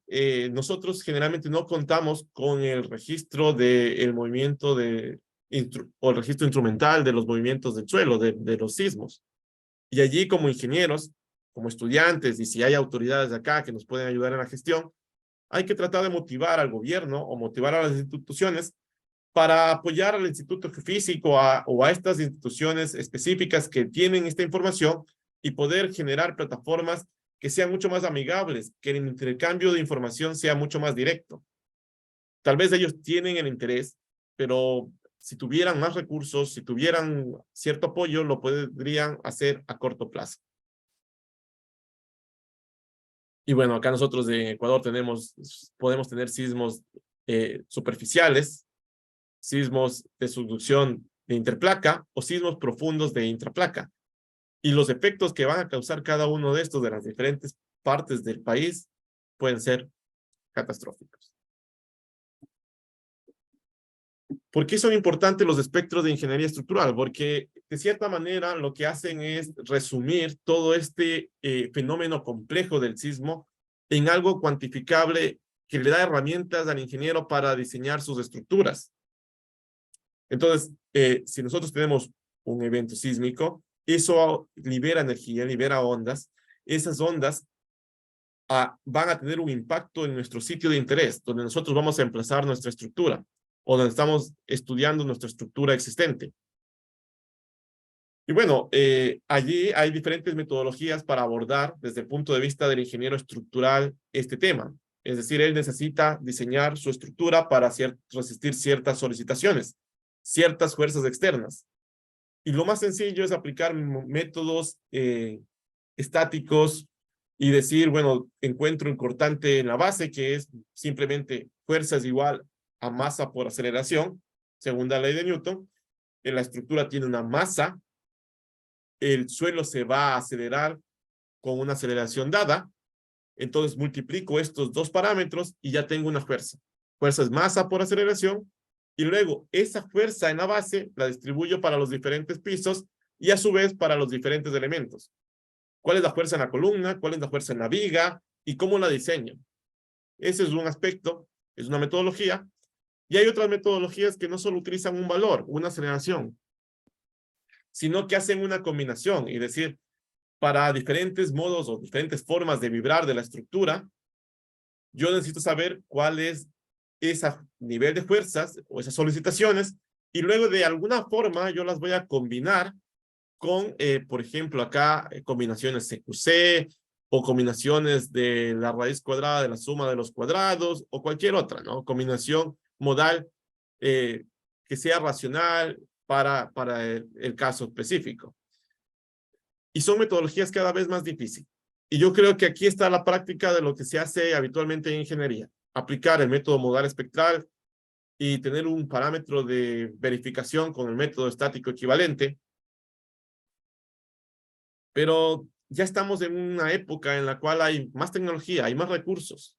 nosotros generalmente no contamos con el registro del movimiento o el registro instrumental de los movimientos del suelo, de los sismos. Y allí como ingenieros, como estudiantes, y si hay autoridades de acá que nos pueden ayudar en la gestión, hay que tratar de motivar al gobierno o motivar a las instituciones para apoyar al Instituto Geofísico o a estas instituciones específicas que tienen esta información y poder generar plataformas que sean mucho más amigables, que el intercambio de información sea mucho más directo. Tal vez ellos tienen el interés, pero si tuvieran más recursos, si tuvieran cierto apoyo, lo podrían hacer a corto plazo. Y bueno, acá nosotros en Ecuador podemos tener sismos superficiales, sismos de subducción de interplaca o sismos profundos de intraplaca. Y los efectos que van a causar cada uno de estos de las diferentes partes del país pueden ser catastróficos. ¿Por qué son importantes los espectros de ingeniería estructural? Porque de cierta manera lo que hacen es resumir todo este fenómeno complejo del sismo en algo cuantificable que le da herramientas al ingeniero para diseñar sus estructuras. Entonces, si nosotros tenemos un evento sísmico, eso libera energía, libera ondas. Esas ondas van a tener un impacto en nuestro sitio de interés, donde nosotros vamos a emplazar nuestra estructura, o donde estamos estudiando nuestra estructura existente. Y bueno, allí hay diferentes metodologías para abordar desde el punto de vista del ingeniero estructural este tema. Es decir, él necesita diseñar su estructura para resistir ciertas solicitaciones, ciertas fuerzas externas. Y lo más sencillo es aplicar métodos estáticos y decir, bueno, encuentro un cortante en la base que es simplemente fuerza es igual a masa por aceleración, segunda ley de Newton. La estructura tiene una masa, el suelo se va a acelerar con una aceleración dada, entonces multiplico estos dos parámetros y ya tengo una fuerza. Fuerza es masa por aceleración, y luego esa fuerza en la base la distribuyo para los diferentes pisos y a su vez para los diferentes elementos. ¿Cuál es la fuerza en la columna? ¿Cuál es la fuerza en la viga? ¿Y cómo la diseño? Ese es un aspecto, es una metodología. Y hay otras metodologías que no solo utilizan un valor, una aceleración, sino que hacen una combinación, y decir, para diferentes modos o diferentes formas de vibrar de la estructura, yo necesito saber cuál es ese nivel de fuerzas o esas solicitaciones, y luego de alguna forma yo las voy a combinar con, por ejemplo, acá combinaciones CQC o combinaciones de la raíz cuadrada de la suma de los cuadrados o cualquier otra, ¿no? Combinación modal que sea racional para el caso específico. Y son metodologías cada vez más difíciles. Y yo creo que aquí está la práctica de lo que se hace habitualmente en ingeniería. Aplicar el método modal espectral y tener un parámetro de verificación con el método estático equivalente. Pero ya estamos en una época en la cual hay más tecnología, hay más recursos.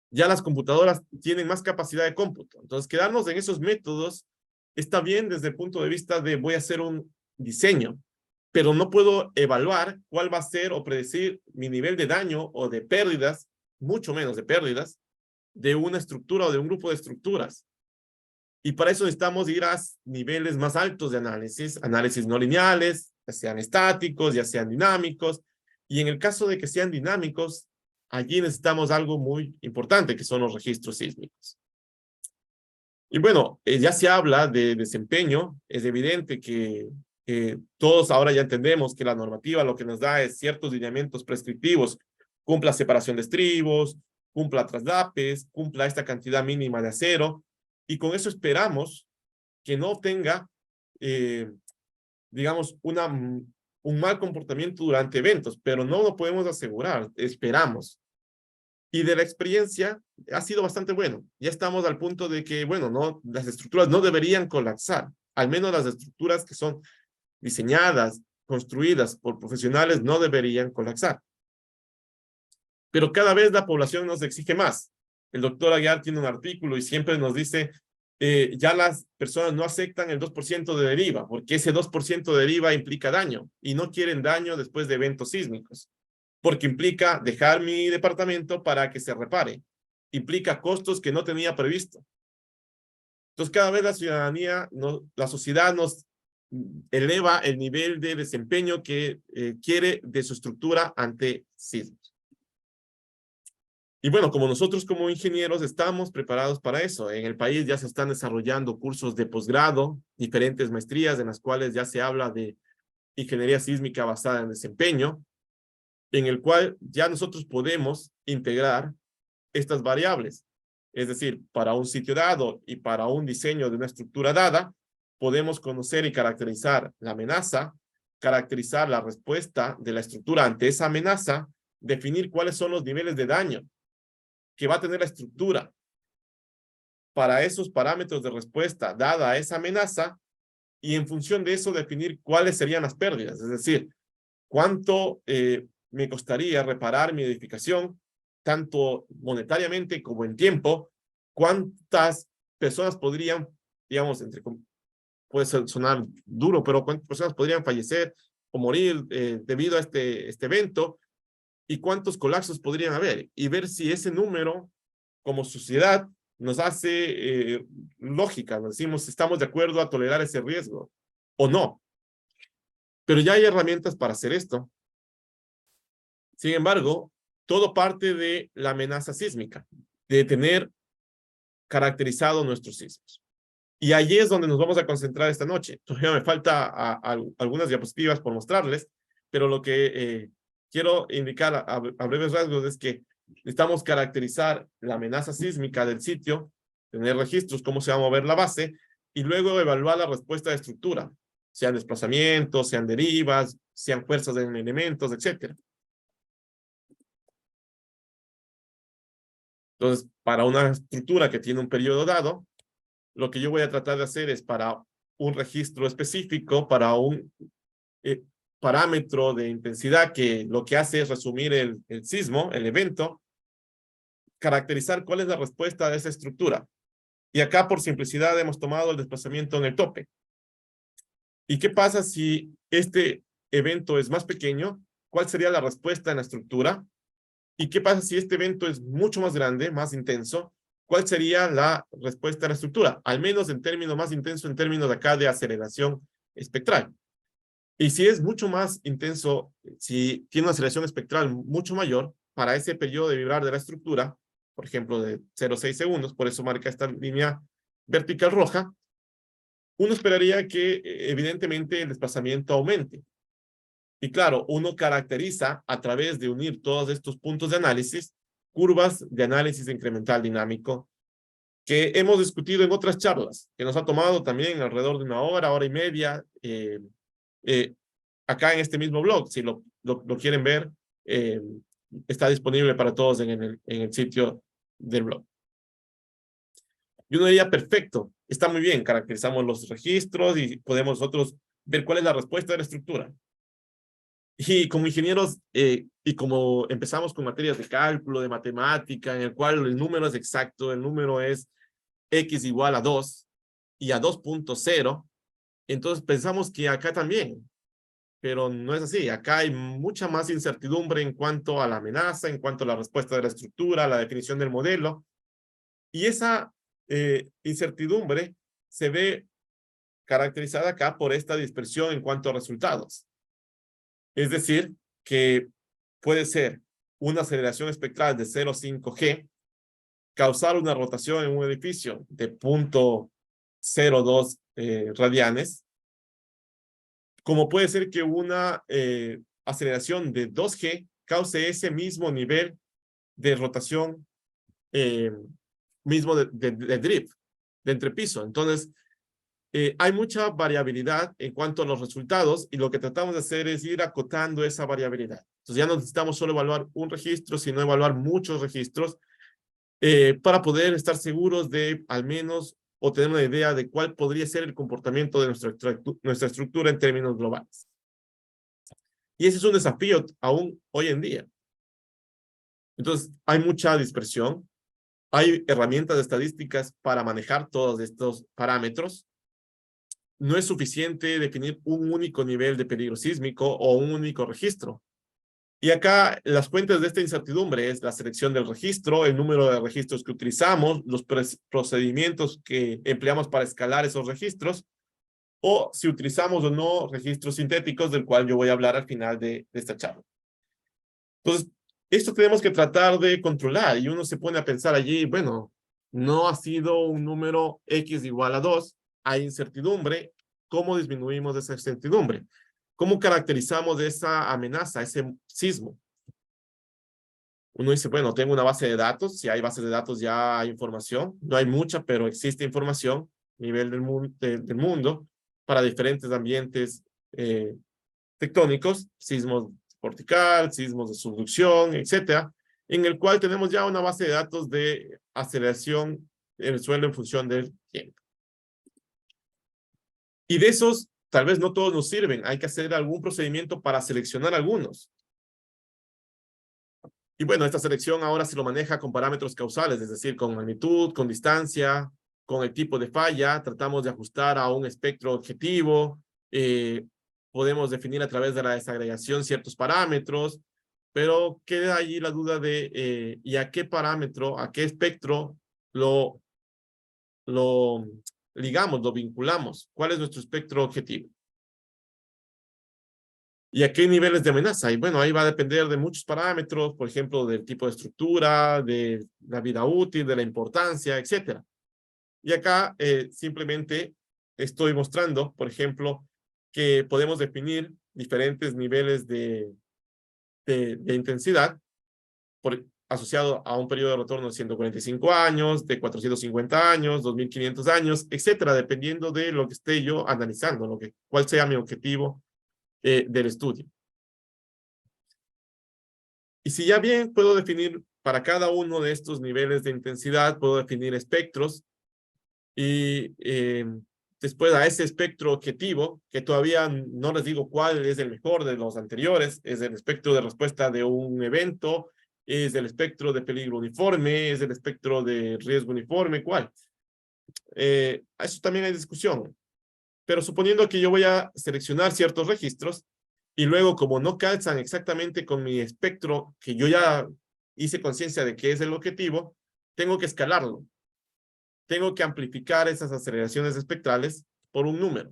Ya las computadoras tienen más capacidad de cómputo. Entonces, quedarnos en esos métodos está bien desde el punto de vista de voy a hacer un diseño, pero no puedo evaluar cuál va a ser o predecir mi nivel de daño o de pérdidas, mucho menos de pérdidas, de una estructura o de un grupo de estructuras. Y para eso necesitamos ir a niveles más altos de análisis no lineales, ya sean estáticos, ya sean dinámicos. Y en el caso de que sean dinámicos, allí necesitamos algo muy importante, que son los registros sísmicos. Y bueno, ya se habla de desempeño. Es evidente que todos ahora ya entendemos que la normativa lo que nos da es ciertos lineamientos prescriptivos. Cumpla separación de estribos, cumpla traslapes, cumpla esta cantidad mínima de acero. Y con eso esperamos que no tenga, digamos, un mal comportamiento durante eventos, pero no lo podemos asegurar, esperamos. Y de la experiencia ha sido bastante bueno. Ya estamos al punto de que, bueno, no, las estructuras no deberían colapsar. Al menos las estructuras que son diseñadas, construidas por profesionales no deberían colapsar. Pero cada vez la población nos exige más. El doctor Aguiar tiene un artículo y siempre nos dice, ya las personas no aceptan el 2% de deriva, porque ese 2% de deriva implica daño, y no quieren daño después de eventos sísmicos, porque implica dejar mi departamento para que se repare, implica costos que no tenía previsto. Entonces cada vez la ciudadanía, la sociedad nos eleva el nivel de desempeño que quiere de su estructura ante sismos. Y bueno, como nosotros como ingenieros estamos preparados para eso. En el país ya se están desarrollando cursos de posgrado, diferentes maestrías en las cuales ya se habla de ingeniería sísmica basada en desempeño, en el cual ya nosotros podemos integrar estas variables. Es decir, para un sitio dado y para un diseño de una estructura dada, podemos conocer y caracterizar la amenaza, caracterizar la respuesta de la estructura ante esa amenaza definir cuáles son los niveles de daño que va a tener la estructura para esos parámetros de respuesta dada a esa amenaza, y en función de eso definir cuáles serían las pérdidas, es decir, cuánto me costaría reparar mi edificación, tanto monetariamente como en tiempo, cuántas personas podrían, digamos, puede sonar duro, pero cuántas personas podrían fallecer o morir debido a este evento, y cuántos colapsos podrían haber, y ver si ese número, como sociedad, nos hace lógica, nos decimos, estamos de acuerdo a tolerar ese riesgo o no. Pero ya hay herramientas para hacer esto. Sin embargo, todo parte de la amenaza sísmica, de tener caracterizado nuestros sismos. Y allí es donde nos vamos a concentrar esta noche. Todavía me falta algunas diapositivas por mostrarles, pero lo que quiero indicar a breves rasgos es que necesitamos caracterizar la amenaza sísmica del sitio, tener registros, cómo se va a mover la base, y luego evaluar la respuesta de estructura, sean desplazamientos, sean derivas, sean fuerzas en elementos, etc. Entonces, para una estructura que tiene un periodo dado, lo que yo voy a tratar de hacer es, para un registro específico, para un parámetro de intensidad que lo que hace es resumir el sismo, el evento, caracterizar cuál es la respuesta de esa estructura. Y acá, por simplicidad, hemos tomado el desplazamiento en el tope. ¿Y qué pasa si este evento es más pequeño? ¿Cuál sería la respuesta en la estructura? ¿Y qué pasa si este evento es mucho más grande, más intenso? ¿Cuál sería la respuesta a la estructura? Al menos en términos más intenso, en términos de acá de aceleración espectral. Y si es mucho más intenso, si tiene una aceleración espectral mucho mayor, para ese periodo de vibrar de la estructura, por ejemplo, de 0,6 segundos, por eso marca esta línea vertical roja, uno esperaría que evidentemente el desplazamiento aumente. Y claro, uno caracteriza a través de unir todos estos puntos de análisis, curvas de análisis incremental dinámico, que hemos discutido en otras charlas, que nos ha tomado también alrededor de una hora, hora y media, acá en este mismo blog. Si lo quieren ver, está disponible para todos en el sitio del blog. Y uno diría, perfecto, está muy bien, caracterizamos los registros y podemos nosotros ver cuál es la respuesta de la estructura. Y como ingenieros, y como empezamos con materias de cálculo, de matemática, en el cual el número es exacto, el número es x igual a 2 y a 2.0, entonces pensamos que acá también, pero no es así. Acá hay mucha más incertidumbre en cuanto a la amenaza, en cuanto a la respuesta de la estructura, la definición del modelo, y esa incertidumbre se ve caracterizada acá por esta dispersión en cuanto a resultados. Es decir, que puede ser una aceleración espectral de 0,5G, causar una rotación en un edificio de 0.02 radianes, como puede ser que una aceleración de 2G cause ese mismo nivel de rotación, mismo de drift, de entrepiso. Entonces, hay mucha variabilidad en cuanto a los resultados, y lo que tratamos de hacer es ir acotando esa variabilidad. Entonces ya no necesitamos solo evaluar un registro, sino evaluar muchos registros para poder estar seguros de al menos, o tener una idea de cuál podría ser el comportamiento de nuestra estructura en términos globales. Y ese es un desafío aún hoy en día. Entonces hay mucha dispersión, hay herramientas estadísticas para manejar todos estos parámetros. No es suficiente definir un único nivel de peligro sísmico o un único registro. Y acá las fuentes de esta incertidumbre es la selección del registro, el número de registros que utilizamos, los procedimientos que empleamos para escalar esos registros, o si utilizamos o no registros sintéticos, del cual yo voy a hablar al final de esta charla. Entonces, esto tenemos que tratar de controlar, y uno se pone a pensar allí, bueno, no ha sido un número x igual a 2, hay incertidumbre. ¿Cómo disminuimos esa incertidumbre? ¿Cómo caracterizamos esa amenaza, ese sismo? Uno dice, bueno, tengo una base de datos. Si hay bases de datos, ya hay información. No hay mucha, pero existe información a nivel del mundo para diferentes ambientes tectónicos, sismos cortical, sismos de subducción, etcétera, en el cual tenemos ya una base de datos de aceleración en el suelo en función del tiempo. Y de esos, tal vez no todos nos sirven. Hay que hacer algún procedimiento para seleccionar algunos. Y bueno, esta selección ahora se lo maneja con parámetros causales, es decir, con magnitud, con distancia, con el tipo de falla. Tratamos de ajustar a un espectro objetivo. Podemos definir a través de la desagregación ciertos parámetros, pero queda allí la duda de ¿y a qué parámetro, a qué espectro lo ligamos, lo vinculamos? ¿Cuál es nuestro espectro objetivo? ¿Y a qué niveles de amenaza? Y bueno, ahí va a depender de muchos parámetros, por ejemplo, del tipo de estructura, de la vida útil, de la importancia, etc. Y acá simplemente estoy mostrando, por ejemplo, que podemos definir diferentes niveles de intensidad asociado a un periodo de retorno de 145 años, de 450 años, 2500 años, etcétera, dependiendo de lo que esté yo analizando, cuál sea mi objetivo del estudio. Y si ya bien puedo definir para cada uno de estos niveles de intensidad, puedo definir espectros y después a ese espectro objetivo, que todavía no les digo cuál es el mejor de los anteriores, es el espectro de respuesta de un evento, es el espectro de peligro uniforme, es el espectro de riesgo uniforme, ¿cuál? Eso también hay discusión. Pero suponiendo que yo voy a seleccionar ciertos registros y luego como no calzan exactamente con mi espectro, que yo ya hice conciencia de que es el objetivo, tengo que escalarlo. Tengo que amplificar esas aceleraciones espectrales por un número.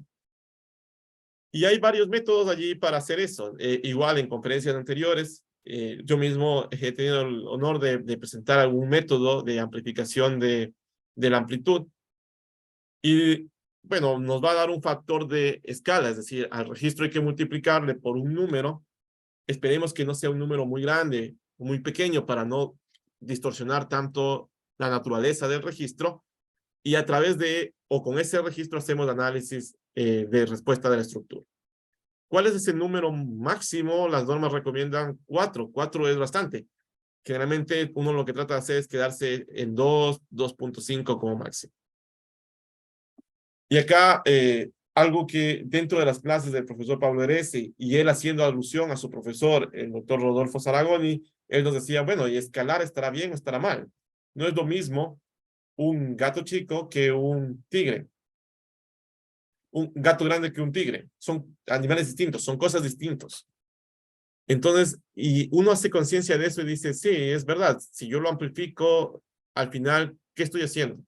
Y hay varios métodos allí para hacer eso. Igual en conferencias anteriores, yo mismo he tenido el honor de presentar algún método de amplificación de la amplitud. Y bueno, nos va a dar un factor de escala, es decir, al registro hay que multiplicarle por un número. Esperemos que no sea un número muy grande o muy pequeño para no distorsionar tanto la naturaleza del registro. Y a través de, o con ese registro, hacemos análisis de respuesta de la estructura. ¿Cuál es ese número máximo? Las normas recomiendan 4. 4 es bastante. Generalmente uno lo que trata de hacer es quedarse en 2, 2.5 como máximo. Y acá, algo que dentro de las clases del profesor Pablo Herese, y él haciendo alusión a su profesor, el doctor Rodolfo Saragoni, él nos decía, bueno, ¿y escalar estará bien o estará mal? No es lo mismo un gato chico que un tigre. Un gato grande que un tigre. Son animales distintos, son cosas distintas. Entonces, y uno hace conciencia de eso y dice, sí, es verdad, si yo lo amplifico, al final, ¿qué estoy haciendo?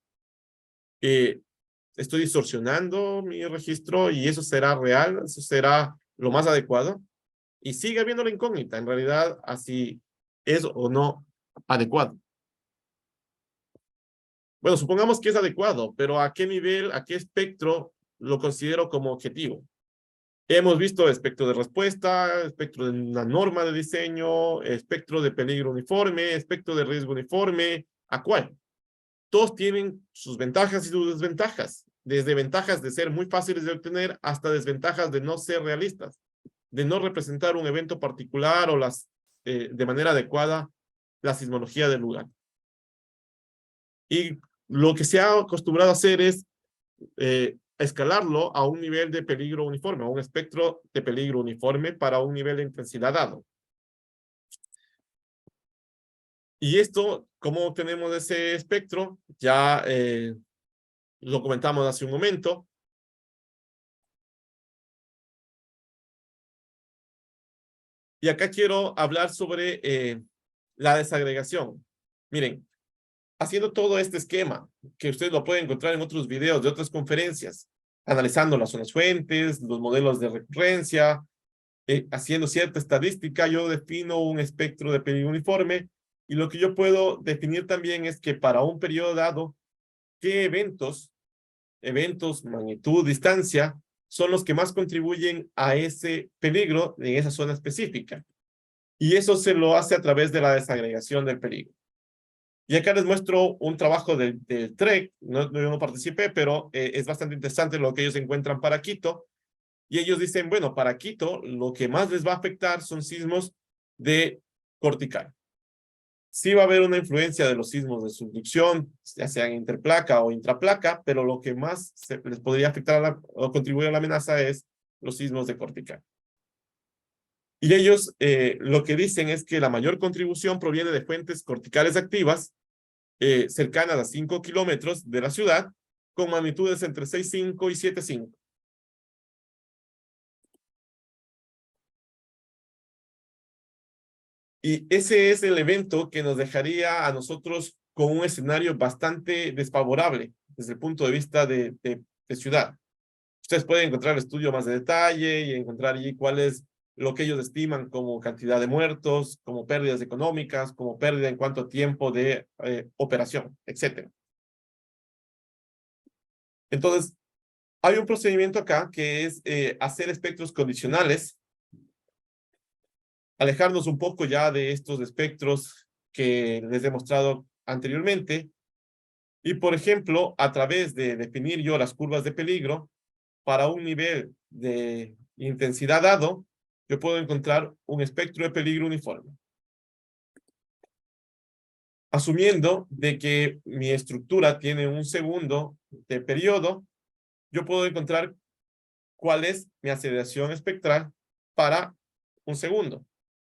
Estoy distorsionando mi registro y eso será real, eso será lo más adecuado. Y sigue habiendo la incógnita, en realidad, así es o no adecuado. Bueno, supongamos que es adecuado, pero ¿a qué nivel, a qué espectro lo considero como objetivo? Hemos visto espectro de respuesta, espectro de una norma de diseño, espectro de peligro uniforme, espectro de riesgo uniforme. ¿A cuál? Todos tienen sus ventajas y sus desventajas, desde ventajas de ser muy fáciles de obtener hasta desventajas de no ser realistas, de no representar un evento particular o de manera adecuada la sismología del lugar. Y lo que se ha acostumbrado a hacer es escalarlo a un nivel de peligro uniforme, a un espectro de peligro uniforme para un nivel de intensidad dado. Y esto, ¿cómo obtenemos ese espectro? Ya lo comentamos hace un momento. Y acá quiero hablar sobre la desagregación. Miren, haciendo todo este esquema, que ustedes lo pueden encontrar en otros videos de otras conferencias, analizando las zonas fuentes, los modelos de recurrencia, haciendo cierta estadística, yo defino un espectro de peligro uniforme y lo que yo puedo definir también es que para un periodo dado, ¿qué eventos, magnitud, distancia, son los que más contribuyen a ese peligro en esa zona específica? Y eso se lo hace a través de la desagregación del peligro. Y acá les muestro un trabajo del TREC, yo no participé, pero es bastante interesante lo que ellos encuentran para Quito, Y ellos dicen, bueno, para Quito lo que más les va a afectar son sismos de cortical. Sí va a haber una influencia de los sismos de subducción, ya sean interplaca o intraplaca, pero lo que más les podría afectar o contribuir a la amenaza es los sismos de cortical. Y ellos lo que dicen es que la mayor contribución proviene de fuentes corticales activas cercanas a 5 kilómetros de la ciudad, con magnitudes entre 6,5 y 7,5. Y ese es el evento que nos dejaría a nosotros con un escenario bastante desfavorable desde el punto de vista de ciudad. Ustedes pueden encontrar el estudio más de detalle y encontrar allí cuál es lo que ellos estiman como cantidad de muertos, como pérdidas económicas, como pérdida en cuanto a tiempo de operación, etc. Entonces, hay un procedimiento acá que es hacer espectros condicionales, alejarnos un poco ya de estos espectros que les he mostrado anteriormente y, por ejemplo, a través de definir yo las curvas de peligro para un nivel de intensidad dado, yo puedo encontrar un espectro de peligro uniforme. Asumiendo de que mi estructura tiene un segundo de periodo, yo puedo encontrar cuál es mi aceleración espectral para un segundo.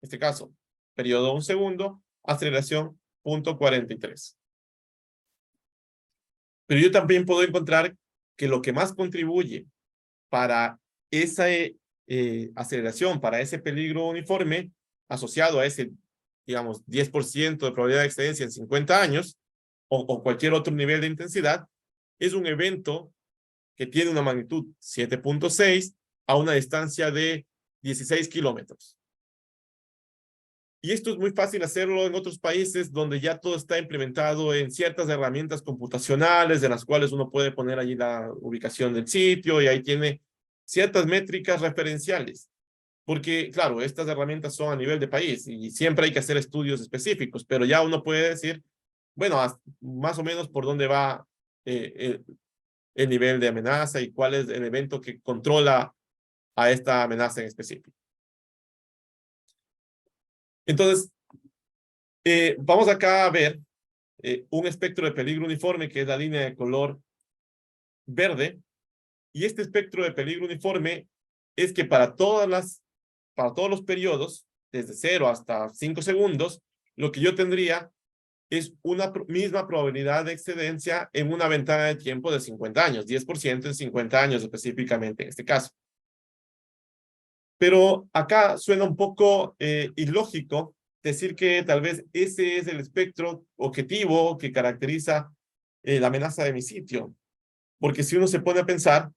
En este caso, periodo 1 segundo, aceleración 0.43. Pero yo también puedo encontrar que lo que más contribuye para esa aceleración, para ese peligro uniforme, asociado a ese, digamos, 10% de probabilidad de excedencia en 50 años, o cualquier otro nivel de intensidad, es un evento que tiene una magnitud 7.6 a una distancia de 16 kilómetros. Y esto es muy fácil hacerlo en otros países donde ya todo está implementado en ciertas herramientas computacionales de las cuales uno puede poner allí la ubicación del sitio y ahí tiene ciertas métricas referenciales. Porque, claro, estas herramientas son a nivel de país y siempre hay que hacer estudios específicos, pero ya uno puede decir, bueno, más o menos por dónde va el nivel de amenaza y cuál es el evento que controla a esta amenaza en específico. Entonces, vamos acá a ver un espectro de peligro uniforme, que es la línea de color verde, y este espectro de peligro uniforme es que para todos los periodos, desde 0 hasta 5 segundos, lo que yo tendría es una misma probabilidad de excedencia en una ventana de tiempo de 50 años, 10% en 50 años específicamente en este caso. Pero acá suena un poco ilógico decir que tal vez ese es el espectro objetivo que caracteriza la amenaza de mi sitio. Porque si uno se pone a pensar,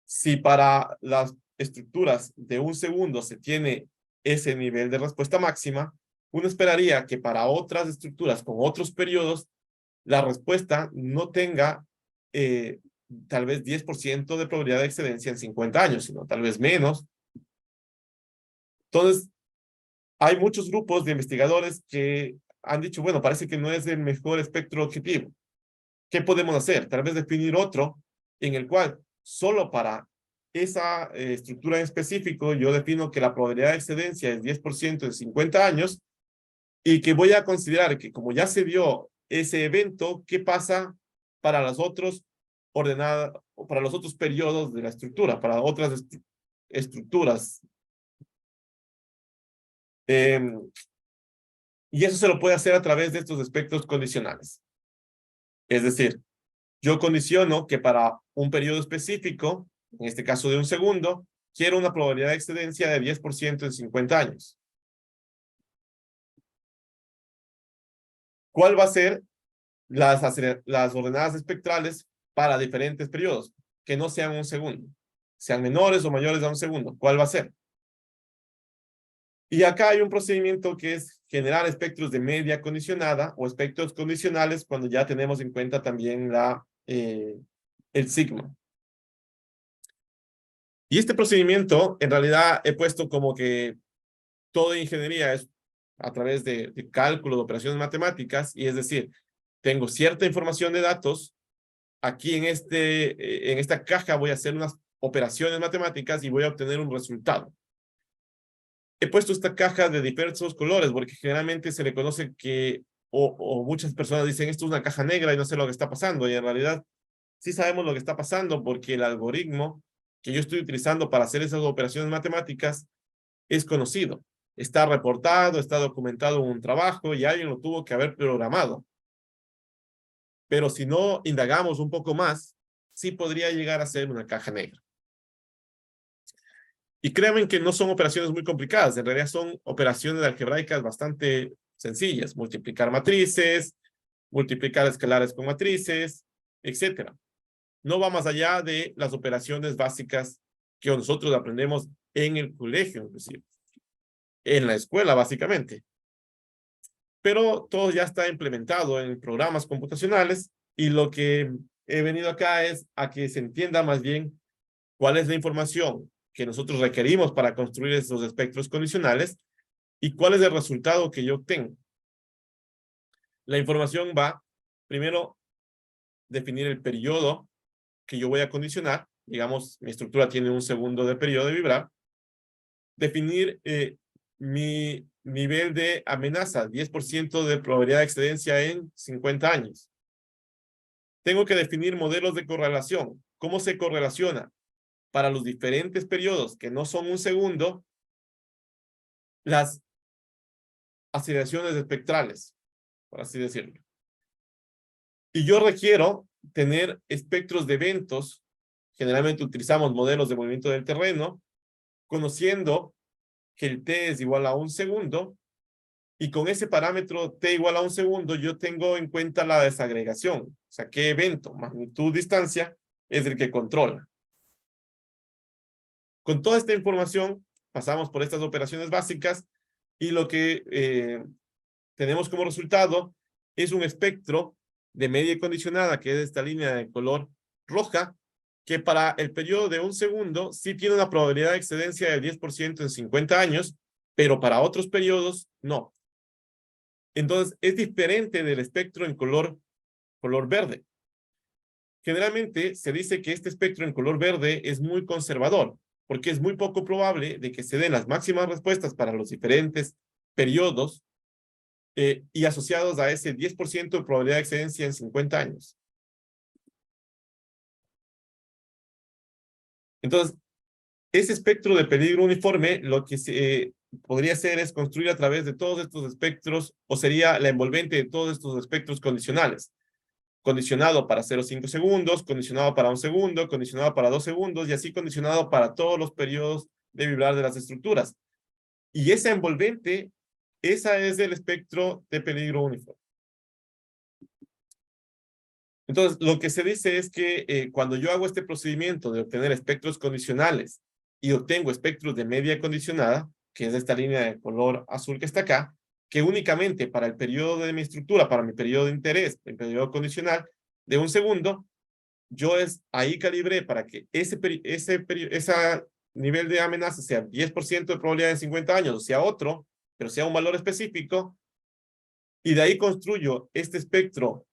si para las estructuras de 1 segundo se tiene ese nivel de respuesta máxima, uno esperaría que para otras estructuras con otros periodos, la respuesta no tenga tal vez 10% de probabilidad de excedencia en 50 años, sino tal vez menos. Entonces, hay muchos grupos de investigadores que han dicho, bueno, parece que no es el mejor espectro objetivo. ¿Qué podemos hacer? Tal vez definir otro en el cual solo para esa estructura en específico yo defino que la probabilidad de excedencia es 10% en 50 años y que voy a considerar que como ya se dio ese evento, ¿qué pasa para los otros para los otros periodos de la estructura, para otras estructuras? Y eso se lo puede hacer a través de estos espectros condicionales. Es decir, yo condiciono que para un periodo específico, en este caso de 1 segundo, quiero una probabilidad de excedencia de 10% en 50 años. ¿Cuál va a ser las ordenadas espectrales para diferentes periodos? Que no sean 1 segundo. Sean menores o mayores a 1 segundo. ¿Cuál va a ser? Y acá hay un procedimiento que es generar espectros de media condicionada o espectros condicionales cuando ya tenemos en cuenta también el sigma. Y este procedimiento, en realidad, he puesto como que toda ingeniería es a través de cálculo de operaciones matemáticas, y es decir, tengo cierta información de datos, aquí en esta caja voy a hacer unas operaciones matemáticas y voy a obtener un resultado. He puesto esta caja de diversos colores porque generalmente se le conoce que, o muchas personas dicen, esto es una caja negra y no sé lo que está pasando. Y en realidad sí sabemos lo que está pasando porque el algoritmo que yo estoy utilizando para hacer esas operaciones matemáticas es conocido. Está reportado, está documentado en un trabajo y alguien lo tuvo que haber programado. Pero si no indagamos un poco más, sí podría llegar a ser una caja negra. Y créanme que no son operaciones muy complicadas, en realidad son operaciones algebraicas bastante sencillas. Multiplicar matrices, multiplicar escalares con matrices, etc. No va más allá de las operaciones básicas que nosotros aprendemos en el colegio, inclusive. En la escuela, básicamente. Pero todo ya está implementado en programas computacionales y lo que he venido acá es a que se entienda más bien cuál es la información que nosotros requerimos para construir esos espectros condicionales y cuál es el resultado que yo obtengo. La información va, primero, definir el periodo que yo voy a condicionar. Digamos, mi estructura tiene 1 segundo de periodo de vibrar. Definir mi nivel de amenaza, 10% de probabilidad de excedencia en 50 años. Tengo que definir modelos de correlación. ¿Cómo se correlaciona? Para los diferentes periodos que no son 1 segundo, las aceleraciones espectrales, por así decirlo. Y yo requiero tener espectros de eventos. Generalmente utilizamos modelos de movimiento del terreno, conociendo que el t es igual a 1 segundo, y con ese parámetro t igual a 1 segundo, yo tengo en cuenta la desagregación. O sea, qué evento, magnitud, distancia, es el que controla. Con toda esta información, pasamos por estas operaciones básicas, y lo que tenemos como resultado es un espectro de media condicionada, que es esta línea de color roja, que para el periodo de 1 segundo sí tiene una probabilidad de excedencia del 10% en 50 años, pero para otros periodos no. Entonces, es diferente del espectro en color verde. Generalmente se dice que este espectro en color verde es muy conservador, porque es muy poco probable de que se den las máximas respuestas para los diferentes periodos y asociados a ese 10% de probabilidad de excedencia en 50 años. Entonces, ese espectro de peligro uniforme, lo que se podría hacer es construir a través de todos estos espectros, o sería la envolvente de todos estos espectros condicionales. Condicionado para 0,5 segundos, condicionado para 1 segundo, condicionado para 2 segundos, y así condicionado para todos los periodos de vibrar de las estructuras. Y esa envolvente, esa es el espectro de peligro uniforme. Entonces, lo que se dice es que cuando yo hago este procedimiento de obtener espectros condicionales y obtengo espectros de media condicionada, que es esta línea de color azul que está acá, que únicamente para el periodo de mi estructura, para mi periodo de interés, el periodo condicional de 1 segundo, yo ahí calibré para que ese nivel de amenaza sea 10% de probabilidad en 50 años, o sea otro, pero sea un valor específico, y de ahí construyo este espectro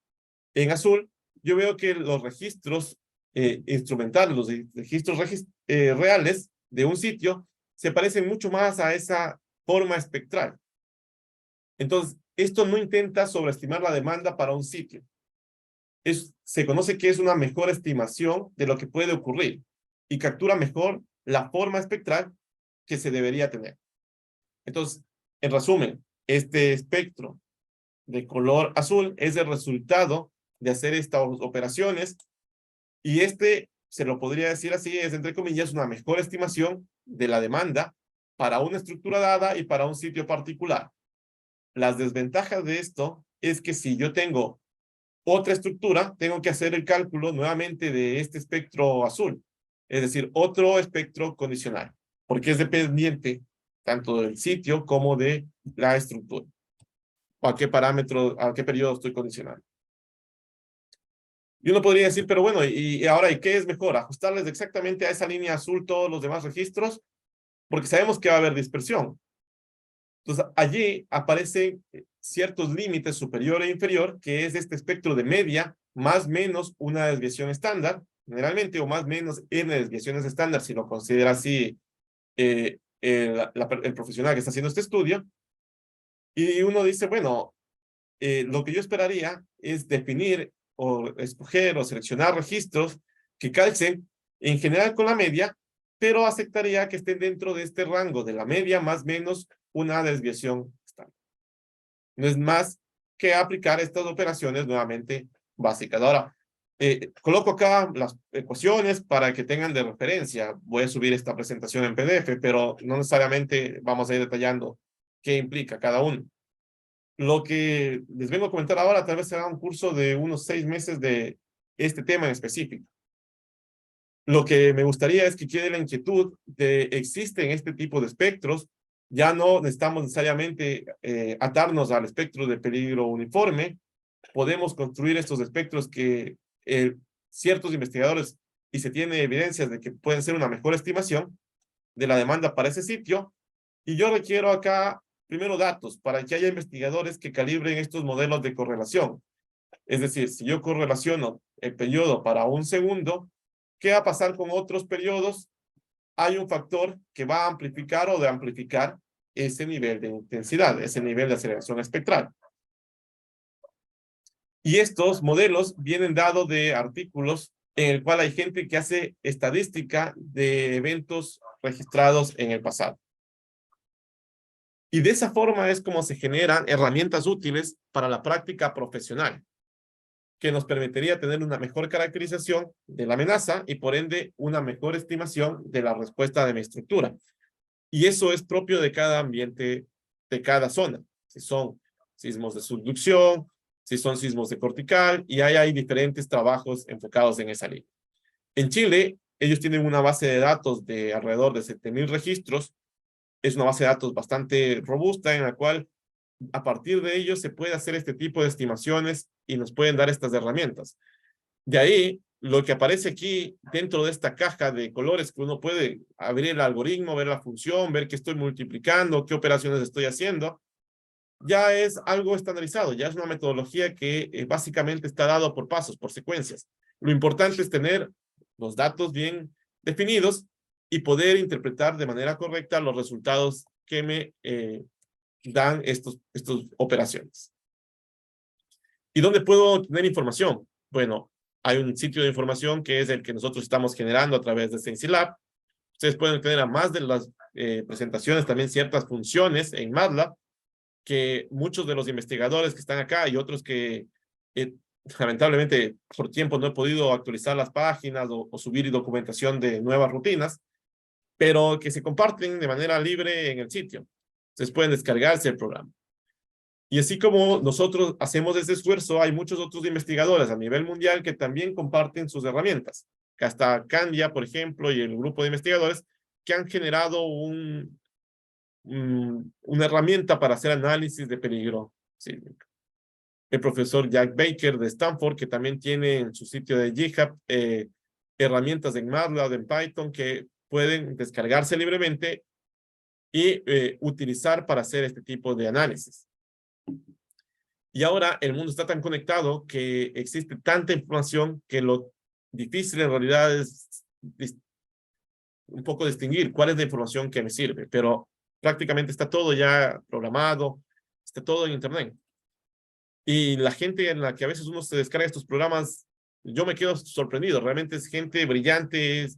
en azul. Yo veo que los registros instrumentales, los registros reales de un sitio, se parecen mucho más a esa forma espectral. Entonces, esto no intenta sobreestimar la demanda para un sitio. Se conoce que es una mejor estimación de lo que puede ocurrir y captura mejor la forma espectral que se debería tener. Entonces, en resumen, este espectro de color azul es el resultado de hacer estas operaciones, y se lo podría decir así, es entre comillas una mejor estimación de la demanda para una estructura dada y para un sitio particular. Las desventajas de esto es que si yo tengo otra estructura, tengo que hacer el cálculo nuevamente de este espectro azul, es decir, otro espectro condicional, porque es dependiente tanto del sitio como de la estructura, o a qué parámetro, a qué periodo estoy condicionando. Y uno podría decir, pero bueno, y ahora, ¿y qué es mejor? ¿Ajustarles exactamente a esa línea azul todos los demás registros? Porque sabemos que va a haber dispersión. Entonces, allí aparecen ciertos límites superior e inferior, que es este espectro de media, más menos una desviación estándar, generalmente, o más o menos N desviaciones estándar, si lo considera así el profesional que está haciendo este estudio. Y uno dice, bueno, lo que yo esperaría es definir o escoger o seleccionar registros que calcen en general con la media, pero aceptaría que estén dentro de este rango de la media más o menos una desviación estándar. No es más que aplicar estas operaciones nuevamente básicas. Ahora, coloco acá las ecuaciones para que tengan de referencia. Voy a subir esta presentación en PDF, pero no necesariamente vamos a ir detallando qué implica cada uno. Lo que les vengo a comentar ahora tal vez será un curso de unos 6 meses de este tema en específico. Lo que me gustaría es que quede la inquietud de existen este tipo de espectros. Ya no necesitamos necesariamente atarnos al espectro de peligro uniforme. Podemos construir estos espectros que ciertos investigadores, y se tiene evidencias de que pueden ser una mejor estimación de la demanda para ese sitio. Y yo requiero acá primero datos para que haya investigadores que calibren estos modelos de correlación. Es decir, si yo correlaciono el periodo para un segundo, ¿qué va a pasar con otros periodos? Hay un factor que va a amplificar o de amplificar ese nivel de intensidad, ese nivel de aceleración espectral. Y estos modelos vienen dados de artículos en el cual hay gente que hace estadística de eventos registrados en el pasado. Y de esa forma es como se generan herramientas útiles para la práctica profesional, que nos permitiría tener una mejor caracterización de la amenaza y por ende una mejor estimación de la respuesta de mi estructura. Y eso es propio de cada ambiente, de cada zona. Si son sismos de subducción, si son sismos de cortical, y hay diferentes trabajos enfocados en esa línea. En Chile, ellos tienen una base de datos de alrededor de 7,000 registros. Es una base de datos bastante robusta en la cual a partir de ello se puede hacer este tipo de estimaciones y nos pueden dar estas herramientas. De ahí, lo que aparece aquí dentro de esta caja de colores que uno puede abrir el algoritmo, ver la función, ver qué estoy multiplicando, qué operaciones estoy haciendo, ya es algo estandarizado, ya es una metodología que básicamente está dado por pasos, por secuencias. Lo importante es tener los datos bien definidos y poder interpretar de manera correcta los resultados que me dan estas operaciones. ¿Y dónde puedo tener información? Bueno, hay un sitio de información que es el que nosotros estamos generando a través de SensiLab. Ustedes pueden tener, a más de las presentaciones, también ciertas funciones en MATLAB que muchos de los investigadores que están acá y otros que lamentablemente por tiempo no he podido actualizar las páginas o subir documentación de nuevas rutinas, pero que se comparten de manera libre en el sitio. Ustedes pueden descargarse el programa. Y así como nosotros hacemos ese esfuerzo, hay muchos otros investigadores a nivel mundial que también comparten sus herramientas. Que hasta Candia, por ejemplo, y el grupo de investigadores que han generado una herramienta para hacer análisis de peligro sísmico. El profesor Jack Baker de Stanford, que también tiene en su sitio de GitHub herramientas en MATLAB, en Python, que pueden descargarse libremente y utilizar para hacer este tipo de análisis. Y ahora el mundo está tan conectado que existe tanta información que lo difícil en realidad es un poco distinguir cuál es la información que me sirve, pero prácticamente está todo ya programado, está todo en internet. Y la gente en la que a veces uno se descarga estos programas, yo me quedo sorprendido, realmente es gente brillante,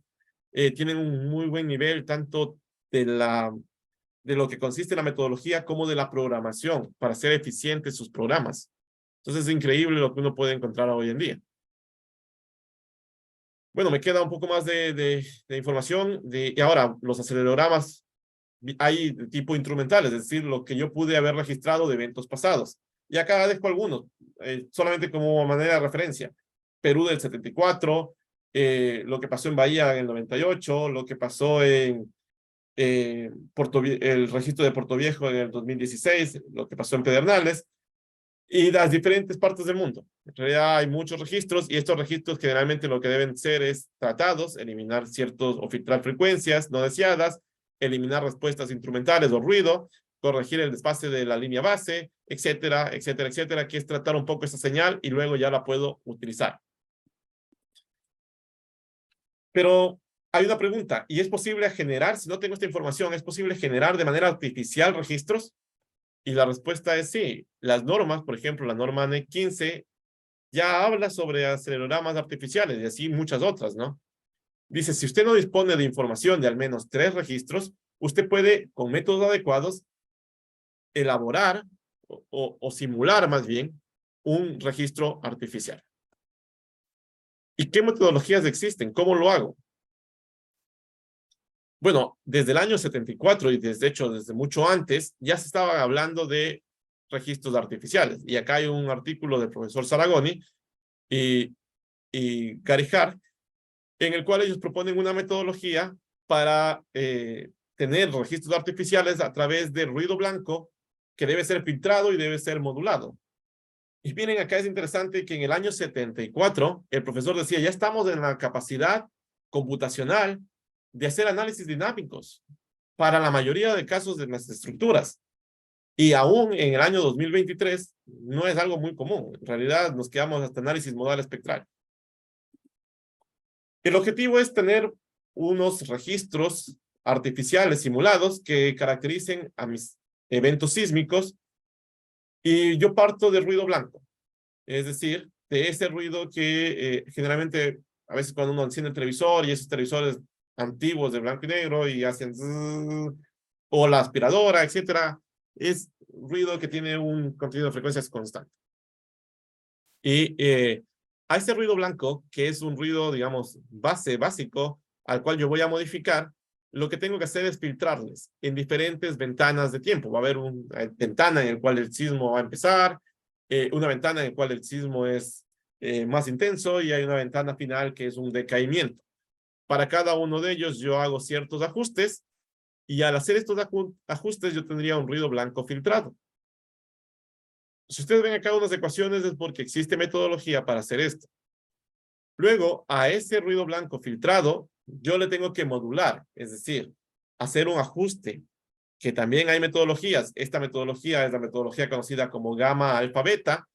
tienen un muy buen nivel tanto de lo que consiste en la metodología como de la programación para hacer eficientes sus programas. Entonces es increíble lo que uno puede encontrar hoy en día. Bueno, me queda un poco más de información. Y ahora, los acelerogramas hay de tipo instrumental, es decir, lo que yo pude haber registrado de eventos pasados. Y acá dejo algunos, solamente como manera de referencia. Perú del 74, lo que pasó en Bahía en el 98, lo que pasó en el registro de Puerto Viejo en el 2016, lo que pasó en Pedernales, y las diferentes partes del mundo. En realidad hay muchos registros y estos registros generalmente lo que deben ser es tratados, eliminar ciertos o filtrar frecuencias no deseadas, eliminar respuestas instrumentales o ruido, corregir el desfase de la línea base, etcétera, etcétera, etcétera, que es tratar un poco esa señal y luego ya la puedo utilizar. Pero hay una pregunta, ¿y es posible generar, si no tengo esta información, es posible generar de manera artificial registros? Y la respuesta es sí. Las normas, por ejemplo, la norma NEC 15, ya habla sobre acelerogramas artificiales y así muchas otras, ¿no? Dice, si usted no dispone de información de al menos 3 registros, usted puede, con métodos adecuados, elaborar o simular más bien un registro artificial. ¿Y qué metodologías existen? ¿Cómo lo hago? Bueno, desde el año 74 y desde hecho desde mucho antes, ya se estaba hablando de registros artificiales. Y acá hay un artículo del profesor Saragoni y Gary Hart, en el cual ellos proponen una metodología para tener registros artificiales a través de ruido blanco que debe ser filtrado y debe ser modulado. Y miren, acá es interesante que en el año 74 el profesor decía, ya estamos en la capacidad computacional de hacer análisis dinámicos para la mayoría de casos de las estructuras. Y aún en el año 2023 no es algo muy común. En realidad nos quedamos hasta análisis modal espectral. El objetivo es tener unos registros artificiales simulados que caractericen a mis eventos sísmicos y yo parto de ruido blanco, es decir, de ese ruido que generalmente a veces cuando uno enciende el televisor y esos televisores antiguos de blanco y negro y hacen zzzz, o la aspiradora, etcétera, es ruido que tiene un contenido de frecuencias constante. Y a ese ruido blanco, que es un ruido, digamos, básico, al cual yo voy a modificar, lo que tengo que hacer es filtrarles en diferentes ventanas de tiempo. Va a haber una ventana en la cual el sismo va a empezar, una ventana en la cual el sismo es más intenso y hay una ventana final que es un decaimiento. Para cada uno de ellos yo hago ciertos ajustes y al hacer estos ajustes yo tendría un ruido blanco filtrado. Si ustedes ven acá unas ecuaciones es porque existe metodología para hacer esto. Luego, a ese ruido blanco filtrado, yo le tengo que modular, es decir, hacer un ajuste, que también hay metodologías. Esta metodología es la metodología conocida como gamma alfa beta,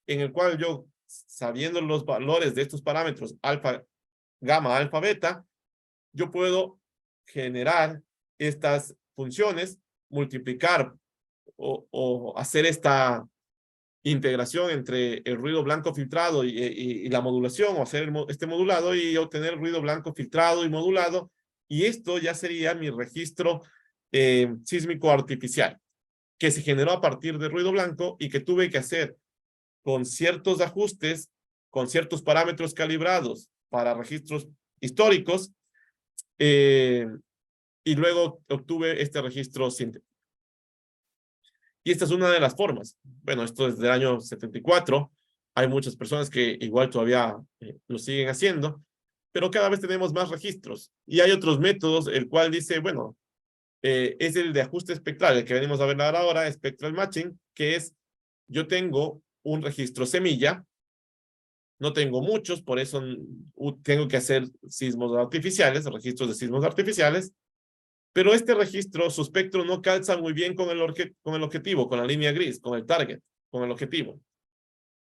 en el cual yo, sabiendo los valores de estos parámetros alfa, gamma alfa beta, yo puedo generar estas funciones, multiplicar o hacer esta integración entre el ruido blanco filtrado y la modulación, o hacer este modulado y obtener ruido blanco filtrado y modulado, y esto ya sería mi registro sísmico artificial, que se generó a partir de ruido blanco y que tuve que hacer con ciertos ajustes, con ciertos parámetros calibrados para registros históricos, y luego obtuve este registro sintético. Y esta es una de las formas. Bueno, esto es del año 74. Hay muchas personas que igual todavía lo siguen haciendo, pero cada vez tenemos más registros. Y hay otros métodos, el cual dice, bueno, es el de ajuste espectral, el que venimos a ver ahora, spectral matching, que es, yo tengo un registro semilla, no tengo muchos, por eso tengo que hacer sismos artificiales, registros de sismos artificiales, pero este registro, su espectro no calza muy bien con el objetivo, con la línea gris, con el target, con el objetivo.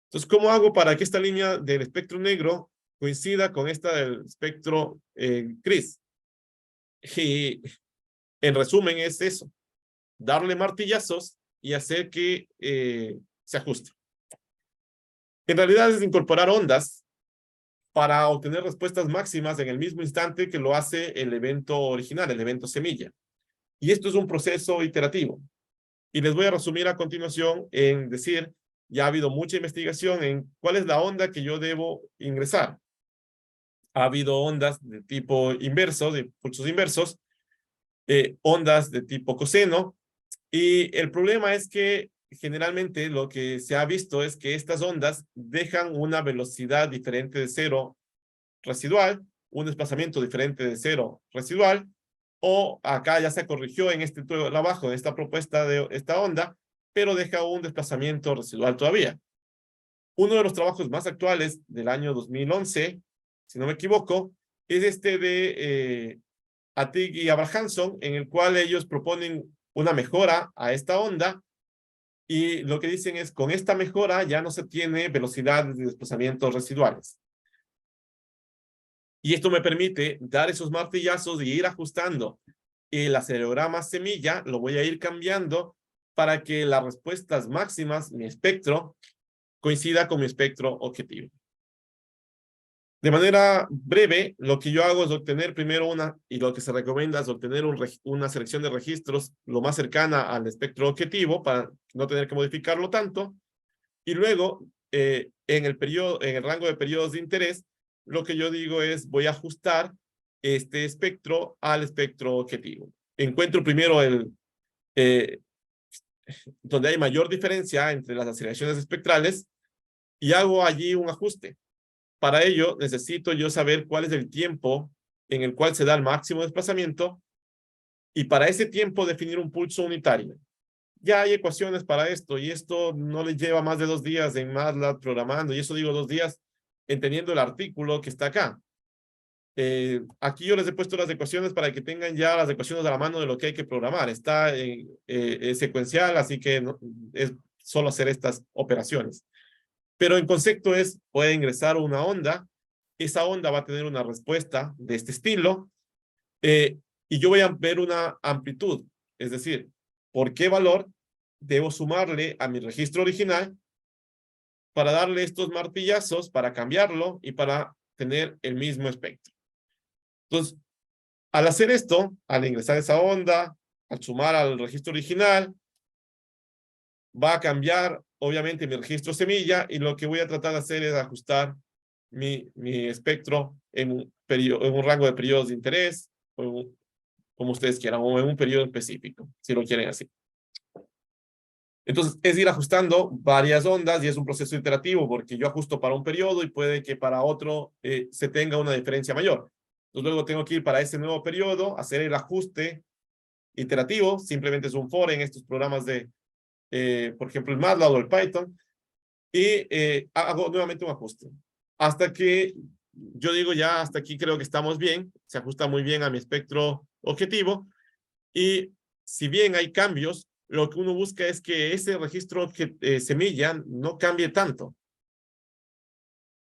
Entonces, ¿cómo hago para que esta línea del espectro negro coincida con esta del espectro gris? Y en resumen es eso, darle martillazos y hacer que se ajuste. En realidad es incorporar ondas para obtener respuestas máximas en el mismo instante que lo hace el evento original, el evento semilla. Y esto es un proceso iterativo. Y les voy a resumir a continuación en decir, ya ha habido mucha investigación en cuál es la onda que yo debo ingresar. Ha habido ondas de tipo inverso, de pulsos inversos, ondas de tipo coseno, y el problema es que generalmente lo que se ha visto es que estas ondas dejan una velocidad diferente de cero residual, un desplazamiento diferente de cero residual, o acá ya se corrigió en este trabajo, en esta propuesta de esta onda, pero deja un desplazamiento residual todavía. Uno de los trabajos más actuales del año 2011, si no me equivoco, es este de Attig y Abrahamson, en el cual ellos proponen una mejora a esta onda, y lo que dicen es, con esta mejora ya no se tiene velocidades de desplazamientos residuales. Y esto me permite dar esos martillazos y ir ajustando el acelerograma semilla, lo voy a ir cambiando para que las respuestas máximas, mi espectro, coincida con mi espectro objetivo. De manera breve, lo que yo hago es obtener primero y lo que se recomienda es obtener una selección de registros lo más cercana al espectro objetivo para no tener que modificarlo tanto. Y luego, en el rango de periodos de interés, lo que yo digo es voy a ajustar este espectro al espectro objetivo. Encuentro primero donde hay mayor diferencia entre las aceleraciones espectrales y hago allí un ajuste. Para ello, necesito yo saber cuál es el tiempo en el cual se da el máximo desplazamiento y para ese tiempo definir un pulso unitario. Ya hay ecuaciones para esto y esto no les lleva más de 2 días en MATLAB programando, y eso digo 2 días entendiendo el artículo que está acá. Aquí yo les he puesto las ecuaciones para que tengan ya las ecuaciones a la mano de lo que hay que programar. Está secuencial, así que es solo hacer estas operaciones. Pero en concepto puede ingresar una onda, esa onda va a tener una respuesta de este estilo, y yo voy a ver una amplitud, es decir, ¿por qué valor debo sumarle a mi registro original para darle estos martillazos, para cambiarlo y para tener el mismo espectro? Entonces, al hacer esto, al ingresar esa onda, al sumar al registro original, va a cambiar obviamente mi registro semilla y lo que voy a tratar de hacer es ajustar mi espectro en un rango de periodos de interés, como ustedes quieran, o en un periodo específico, si lo quieren así. Entonces, es ir ajustando varias ondas y es un proceso iterativo porque yo ajusto para un periodo y puede que para otro se tenga una diferencia mayor. Entonces, luego tengo que ir para ese nuevo periodo, hacer el ajuste iterativo, simplemente es un for en estos programas de, por ejemplo, el MATLAB o el Python, y hago nuevamente un ajuste. Hasta que yo digo ya, hasta aquí creo que estamos bien, se ajusta muy bien a mi espectro objetivo, y si bien hay cambios, lo que uno busca es que ese registro semilla no cambie tanto.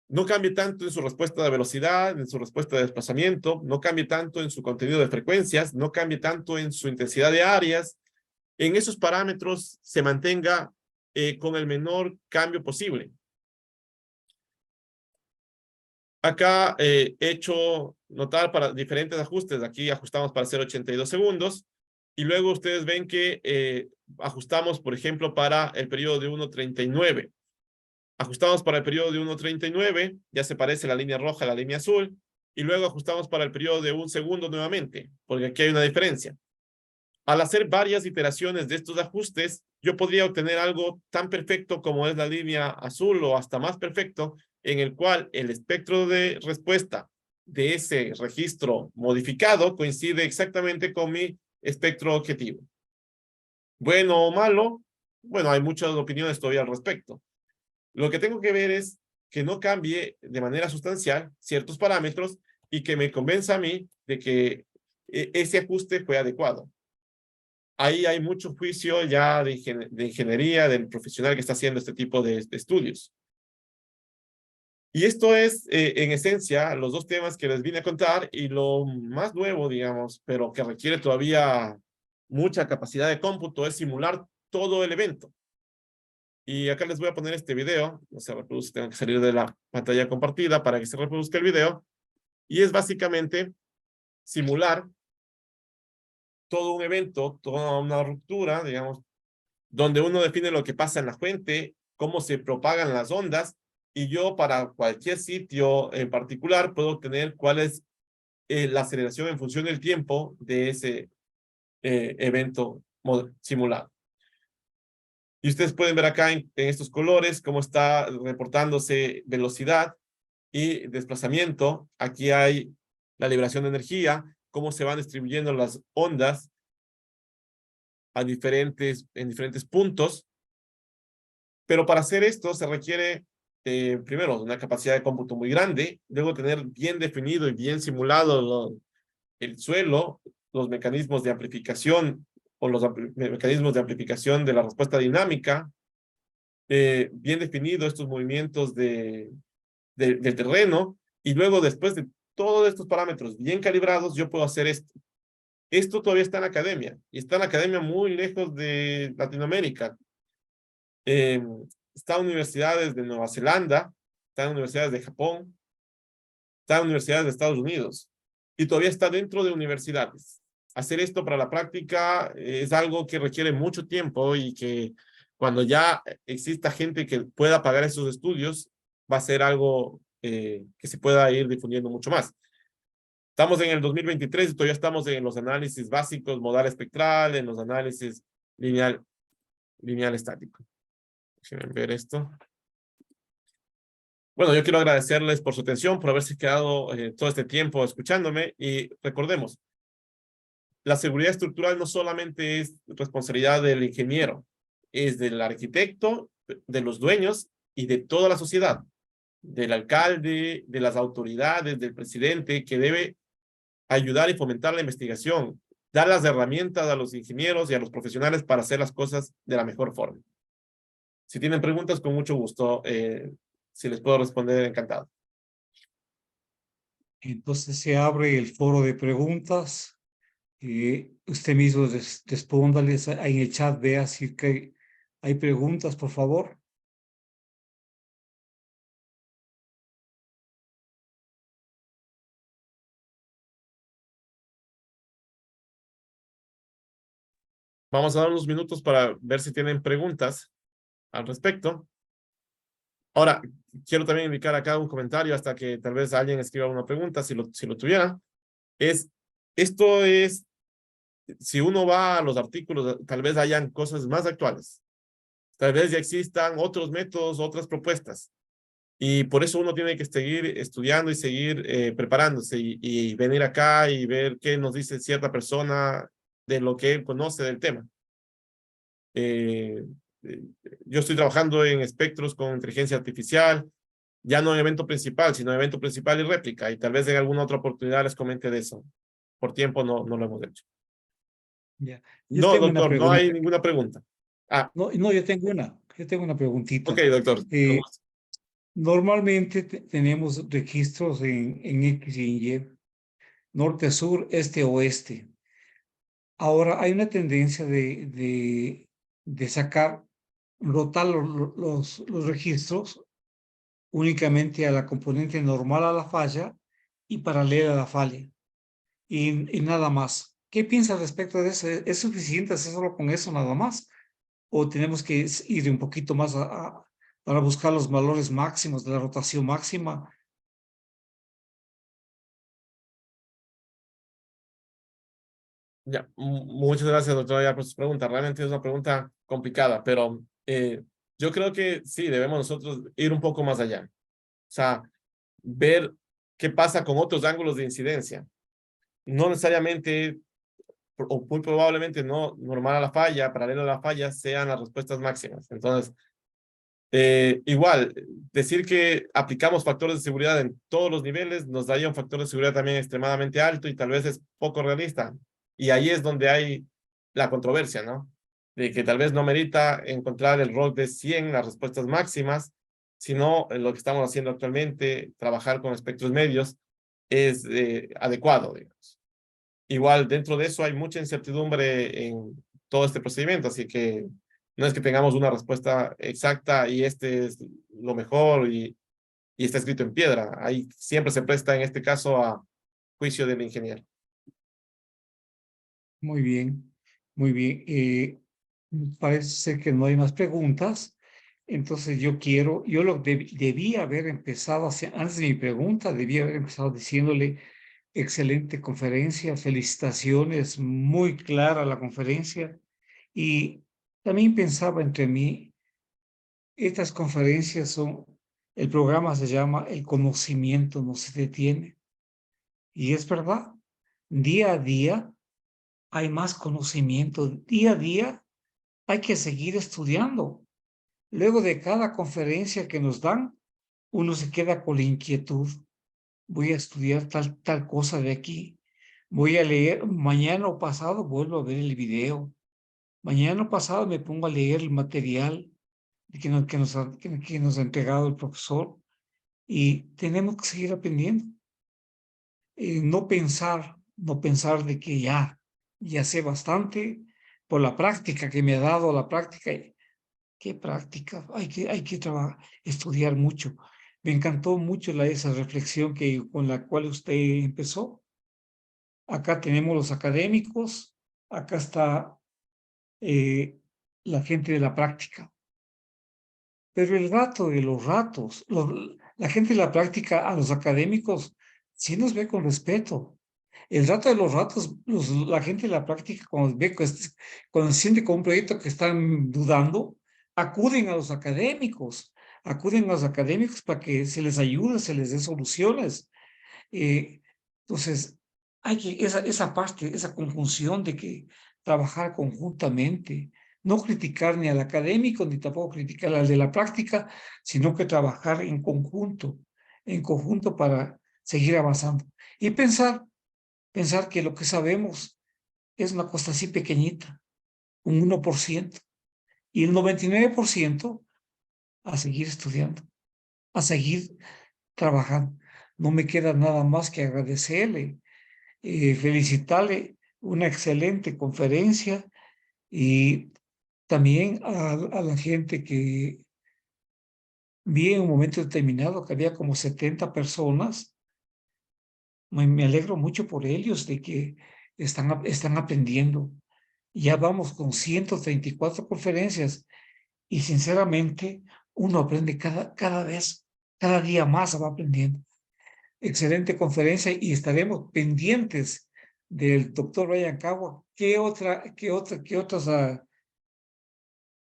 No cambie tanto en su respuesta de velocidad, en su respuesta de desplazamiento, no cambie tanto en su contenido de frecuencias, no cambie tanto en su intensidad de áreas. En esos parámetros se mantenga con el menor cambio posible. Acá he hecho notar para diferentes ajustes. Aquí ajustamos para hacer 82 segundos. Y luego ustedes ven que ajustamos, por ejemplo, para el periodo de 1.39. Ajustamos para el periodo de 1.39, ya se parece la línea roja a la línea azul. Y luego ajustamos para el periodo de 1 segundo nuevamente, porque aquí hay una diferencia. Al hacer varias iteraciones de estos ajustes, yo podría obtener algo tan perfecto como es la línea azul o hasta más perfecto, en el cual el espectro de respuesta de ese registro modificado coincide exactamente con mi espectro objetivo. Bueno o malo, bueno, hay muchas opiniones todavía al respecto. Lo que tengo que ver es que no cambie de manera sustancial ciertos parámetros y que me convenza a mí de que ese ajuste fue adecuado. Ahí hay mucho juicio ya de ingeniería, del profesional que está haciendo este tipo de estudios. Y esto es, en esencia, los dos temas que les vine a contar y lo más nuevo, digamos, pero que requiere todavía mucha capacidad de cómputo, es simular todo el evento. Y acá les voy a poner este video, no se reproduce, tengo que salir de la pantalla compartida para que se reproduzca el video. Y es básicamente simular todo un evento, toda una ruptura, digamos, donde uno define lo que pasa en la fuente, cómo se propagan las ondas, y yo para cualquier sitio en particular puedo obtener cuál es la aceleración en función del tiempo de ese evento simulado. Y ustedes pueden ver acá en estos colores cómo está reportándose velocidad y desplazamiento. Aquí hay la liberación de energía, cómo se van distribuyendo las ondas en diferentes puntos. Pero para hacer esto se requiere, primero, una capacidad de cómputo muy grande, luego tener bien definido y bien simulado el suelo, los mecanismos de amplificación o los mecanismos de amplificación de la respuesta dinámica, bien definido estos movimientos del terreno, y luego después de todos estos parámetros bien calibrados, yo puedo hacer esto. Esto todavía está en la academia, y está en la academia muy lejos de Latinoamérica. Eh, Está en universidades de Nueva Zelanda, está en universidades de Japón, está en universidades de Estados Unidos, y todavía está dentro de universidades. Hacer esto para la práctica es algo que requiere mucho tiempo y que cuando ya exista gente que pueda pagar esos estudios, va a ser algo que se pueda ir difundiendo mucho más. Estamos en el 2023 y todavía estamos en los análisis básicos, modal espectral, en los análisis lineal estático. Déjenme ver esto. Bueno, yo quiero agradecerles por su atención, por haberse quedado todo este tiempo escuchándome, y recordemos, la seguridad estructural no solamente es responsabilidad del ingeniero, es del arquitecto, de los dueños y de toda la sociedad, del alcalde, de las autoridades, del presidente, que debe ayudar y fomentar la investigación, dar las herramientas a los ingenieros y a los profesionales para hacer las cosas de la mejor forma. Si tienen preguntas, con mucho gusto, si les puedo responder, encantado. Entonces se abre el foro de preguntas. Usted mismo respóndales en el chat, vea si que hay preguntas, por favor. Vamos a dar unos minutos para ver si tienen preguntas al respecto. Ahora, quiero también indicar acá un comentario hasta que tal vez alguien escriba una pregunta, si lo tuviera. Esto es, si uno va a los artículos, tal vez hayan cosas más actuales. Tal vez ya existan otros métodos, otras propuestas. Y por eso uno tiene que seguir estudiando y seguir preparándose y venir acá y ver qué nos dice cierta persona de lo que él conoce del tema. Eh, yo estoy trabajando en espectros con inteligencia artificial, ya no en evento principal, sino en evento principal y réplica, y tal vez en alguna otra oportunidad les comente de eso. Por tiempo no lo hemos hecho. Ya. Yo No, tengo una doctor, no pregunta. hay ninguna pregunta. Ah, No, yo tengo una ok, preguntita. doctor. Con gusto. Normalmente tenemos registros en X y Y, norte, sur, este, oeste. Ahora hay una tendencia de sacar, rotar los registros únicamente a la componente normal a la falla y paralela a la falla, y nada más. ¿Qué piensas respecto de eso? ¿Es suficiente hacer solo con eso nada más? ¿O tenemos que ir un poquito más para buscar los valores máximos de la rotación máxima? Ya, muchas gracias, doctora, ya por sus preguntas. Realmente es una pregunta complicada, pero yo creo que sí, debemos nosotros ir un poco más allá. O sea, ver qué pasa con otros ángulos de incidencia. No necesariamente, o muy probablemente no, normal a la falla, paralelo a la falla, sean las respuestas máximas. Entonces, igual, decir que aplicamos factores de seguridad en todos los niveles nos daría un factor de seguridad también extremadamente alto y tal vez es poco realista. Y ahí es donde hay la controversia, ¿no? De que tal vez no merita encontrar el rol de 100, las respuestas máximas, sino lo que estamos haciendo actualmente, trabajar con espectros medios, es adecuado, digamos. Igual, dentro de eso hay mucha incertidumbre en todo este procedimiento, así que no es que tengamos una respuesta exacta y este es lo mejor y está escrito en piedra. Ahí siempre se presta en este caso a juicio del ingeniero. Muy bien, muy bien. Parece ser que no hay más preguntas. Entonces yo debía haber empezado, antes de mi pregunta, debía haber empezado diciéndole, excelente conferencia, felicitaciones, muy clara la conferencia. Y también pensaba entre mí, estas conferencias el programa se llama El conocimiento no se detiene. Y es verdad, día a día hay más conocimiento, día a día hay que seguir estudiando. Luego de cada conferencia que nos dan, uno se queda con la inquietud. Voy a estudiar tal cosa de aquí. Voy a leer, mañana o pasado vuelvo a ver el video. Mañana o pasado me pongo a leer el material que nos ha entregado el profesor, y tenemos que seguir aprendiendo. no pensar de que ya sé bastante por la práctica que me ha dado la práctica. ¿Qué práctica? Hay que estudiar mucho. Me encantó mucho esa reflexión con la cual usted empezó. Acá tenemos los académicos, acá está eh, la gente de la práctica. Pero el rato de los ratos, la gente de la práctica a los académicos sí nos ve con respeto. El rato de los ratos, la gente de la práctica, cuando se siente con un proyecto que están dudando, acuden a los académicos, para que se les ayude, se les dé soluciones. Entonces, esa parte, esa conjunción de que trabajar conjuntamente, no criticar ni al académico, ni tampoco criticar al de la práctica, sino que trabajar en conjunto para seguir avanzando. Y pensar que lo que sabemos es una cosa así pequeñita, un 1%, y el 99% a seguir estudiando, a seguir trabajando. No me queda nada más que agradecerle, felicitarle una excelente conferencia y también a la gente que vi en un momento determinado que había como 70 personas. Me alegro mucho por ellos de que están aprendiendo. Ya vamos con 134 conferencias y sinceramente uno aprende cada vez, cada día más va aprendiendo. Excelente conferencia y estaremos pendientes del doctor Ryan Cagua. ¿Qué otras,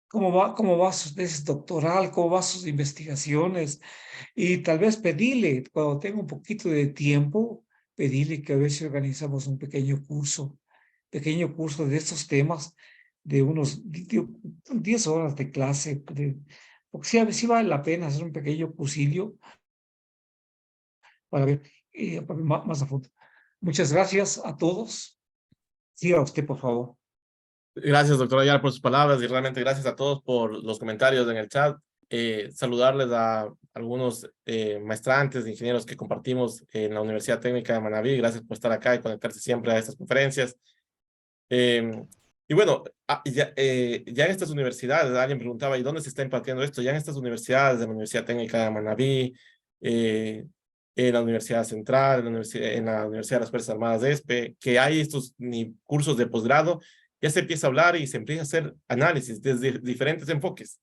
cómo va su tesis doctoral, cómo va sus investigaciones? Y tal vez pedirle, cuando tenga un poquito de tiempo, pedirle que a ver si organizamos un pequeño curso de estos temas, de unos 10 horas de clase, porque sí vale la pena hacer un pequeño cursillo para ver más a fondo. Muchas gracias a todos. Siga usted, por favor. Gracias, doctor Ayala, por sus palabras y realmente gracias a todos por los comentarios en el chat. Saludarles a algunos maestrantes, ingenieros que compartimos en la Universidad Técnica de Manabí. Gracias por estar acá y conectarse siempre a estas conferencias. Y bueno, ya en estas universidades, alguien preguntaba, ¿y dónde se está impartiendo esto? Ya en estas universidades, de la Universidad Técnica de Manabí, en la Universidad Central, en la Universidad de las Fuerzas Armadas de ESPE, que hay estos cursos de posgrado, ya se empieza a hablar y se empieza a hacer análisis desde diferentes enfoques.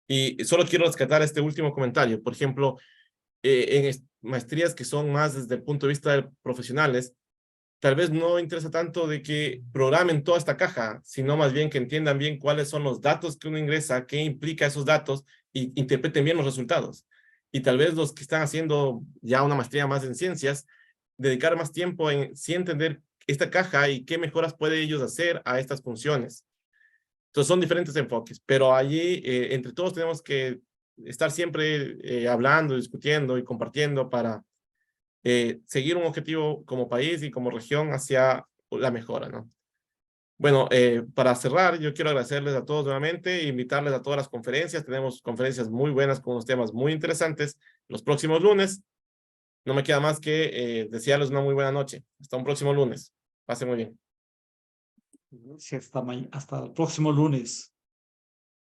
Y solo quiero rescatar este último comentario. Por ejemplo, maestrías que son más desde el punto de vista de profesionales, tal vez no interesa tanto de que programen toda esta caja, sino más bien que entiendan bien cuáles son los datos que uno ingresa, qué implica esos datos y interpreten bien los resultados. Y tal vez los que están haciendo ya una maestría más en ciencias, dedicar más tiempo en sí entender esta caja y qué mejoras pueden ellos hacer a estas funciones. Entonces son diferentes enfoques, pero allí entre todos tenemos que estar siempre hablando, discutiendo y compartiendo para seguir un objetivo como país y como región hacia la mejora, ¿no? Bueno, para cerrar, yo quiero agradecerles a todos nuevamente e invitarles a todas las conferencias. Tenemos conferencias muy buenas con unos temas muy interesantes los próximos lunes. No me queda más que desearles una muy buena noche. Hasta un próximo lunes. Pasen muy bien. Hasta el próximo lunes.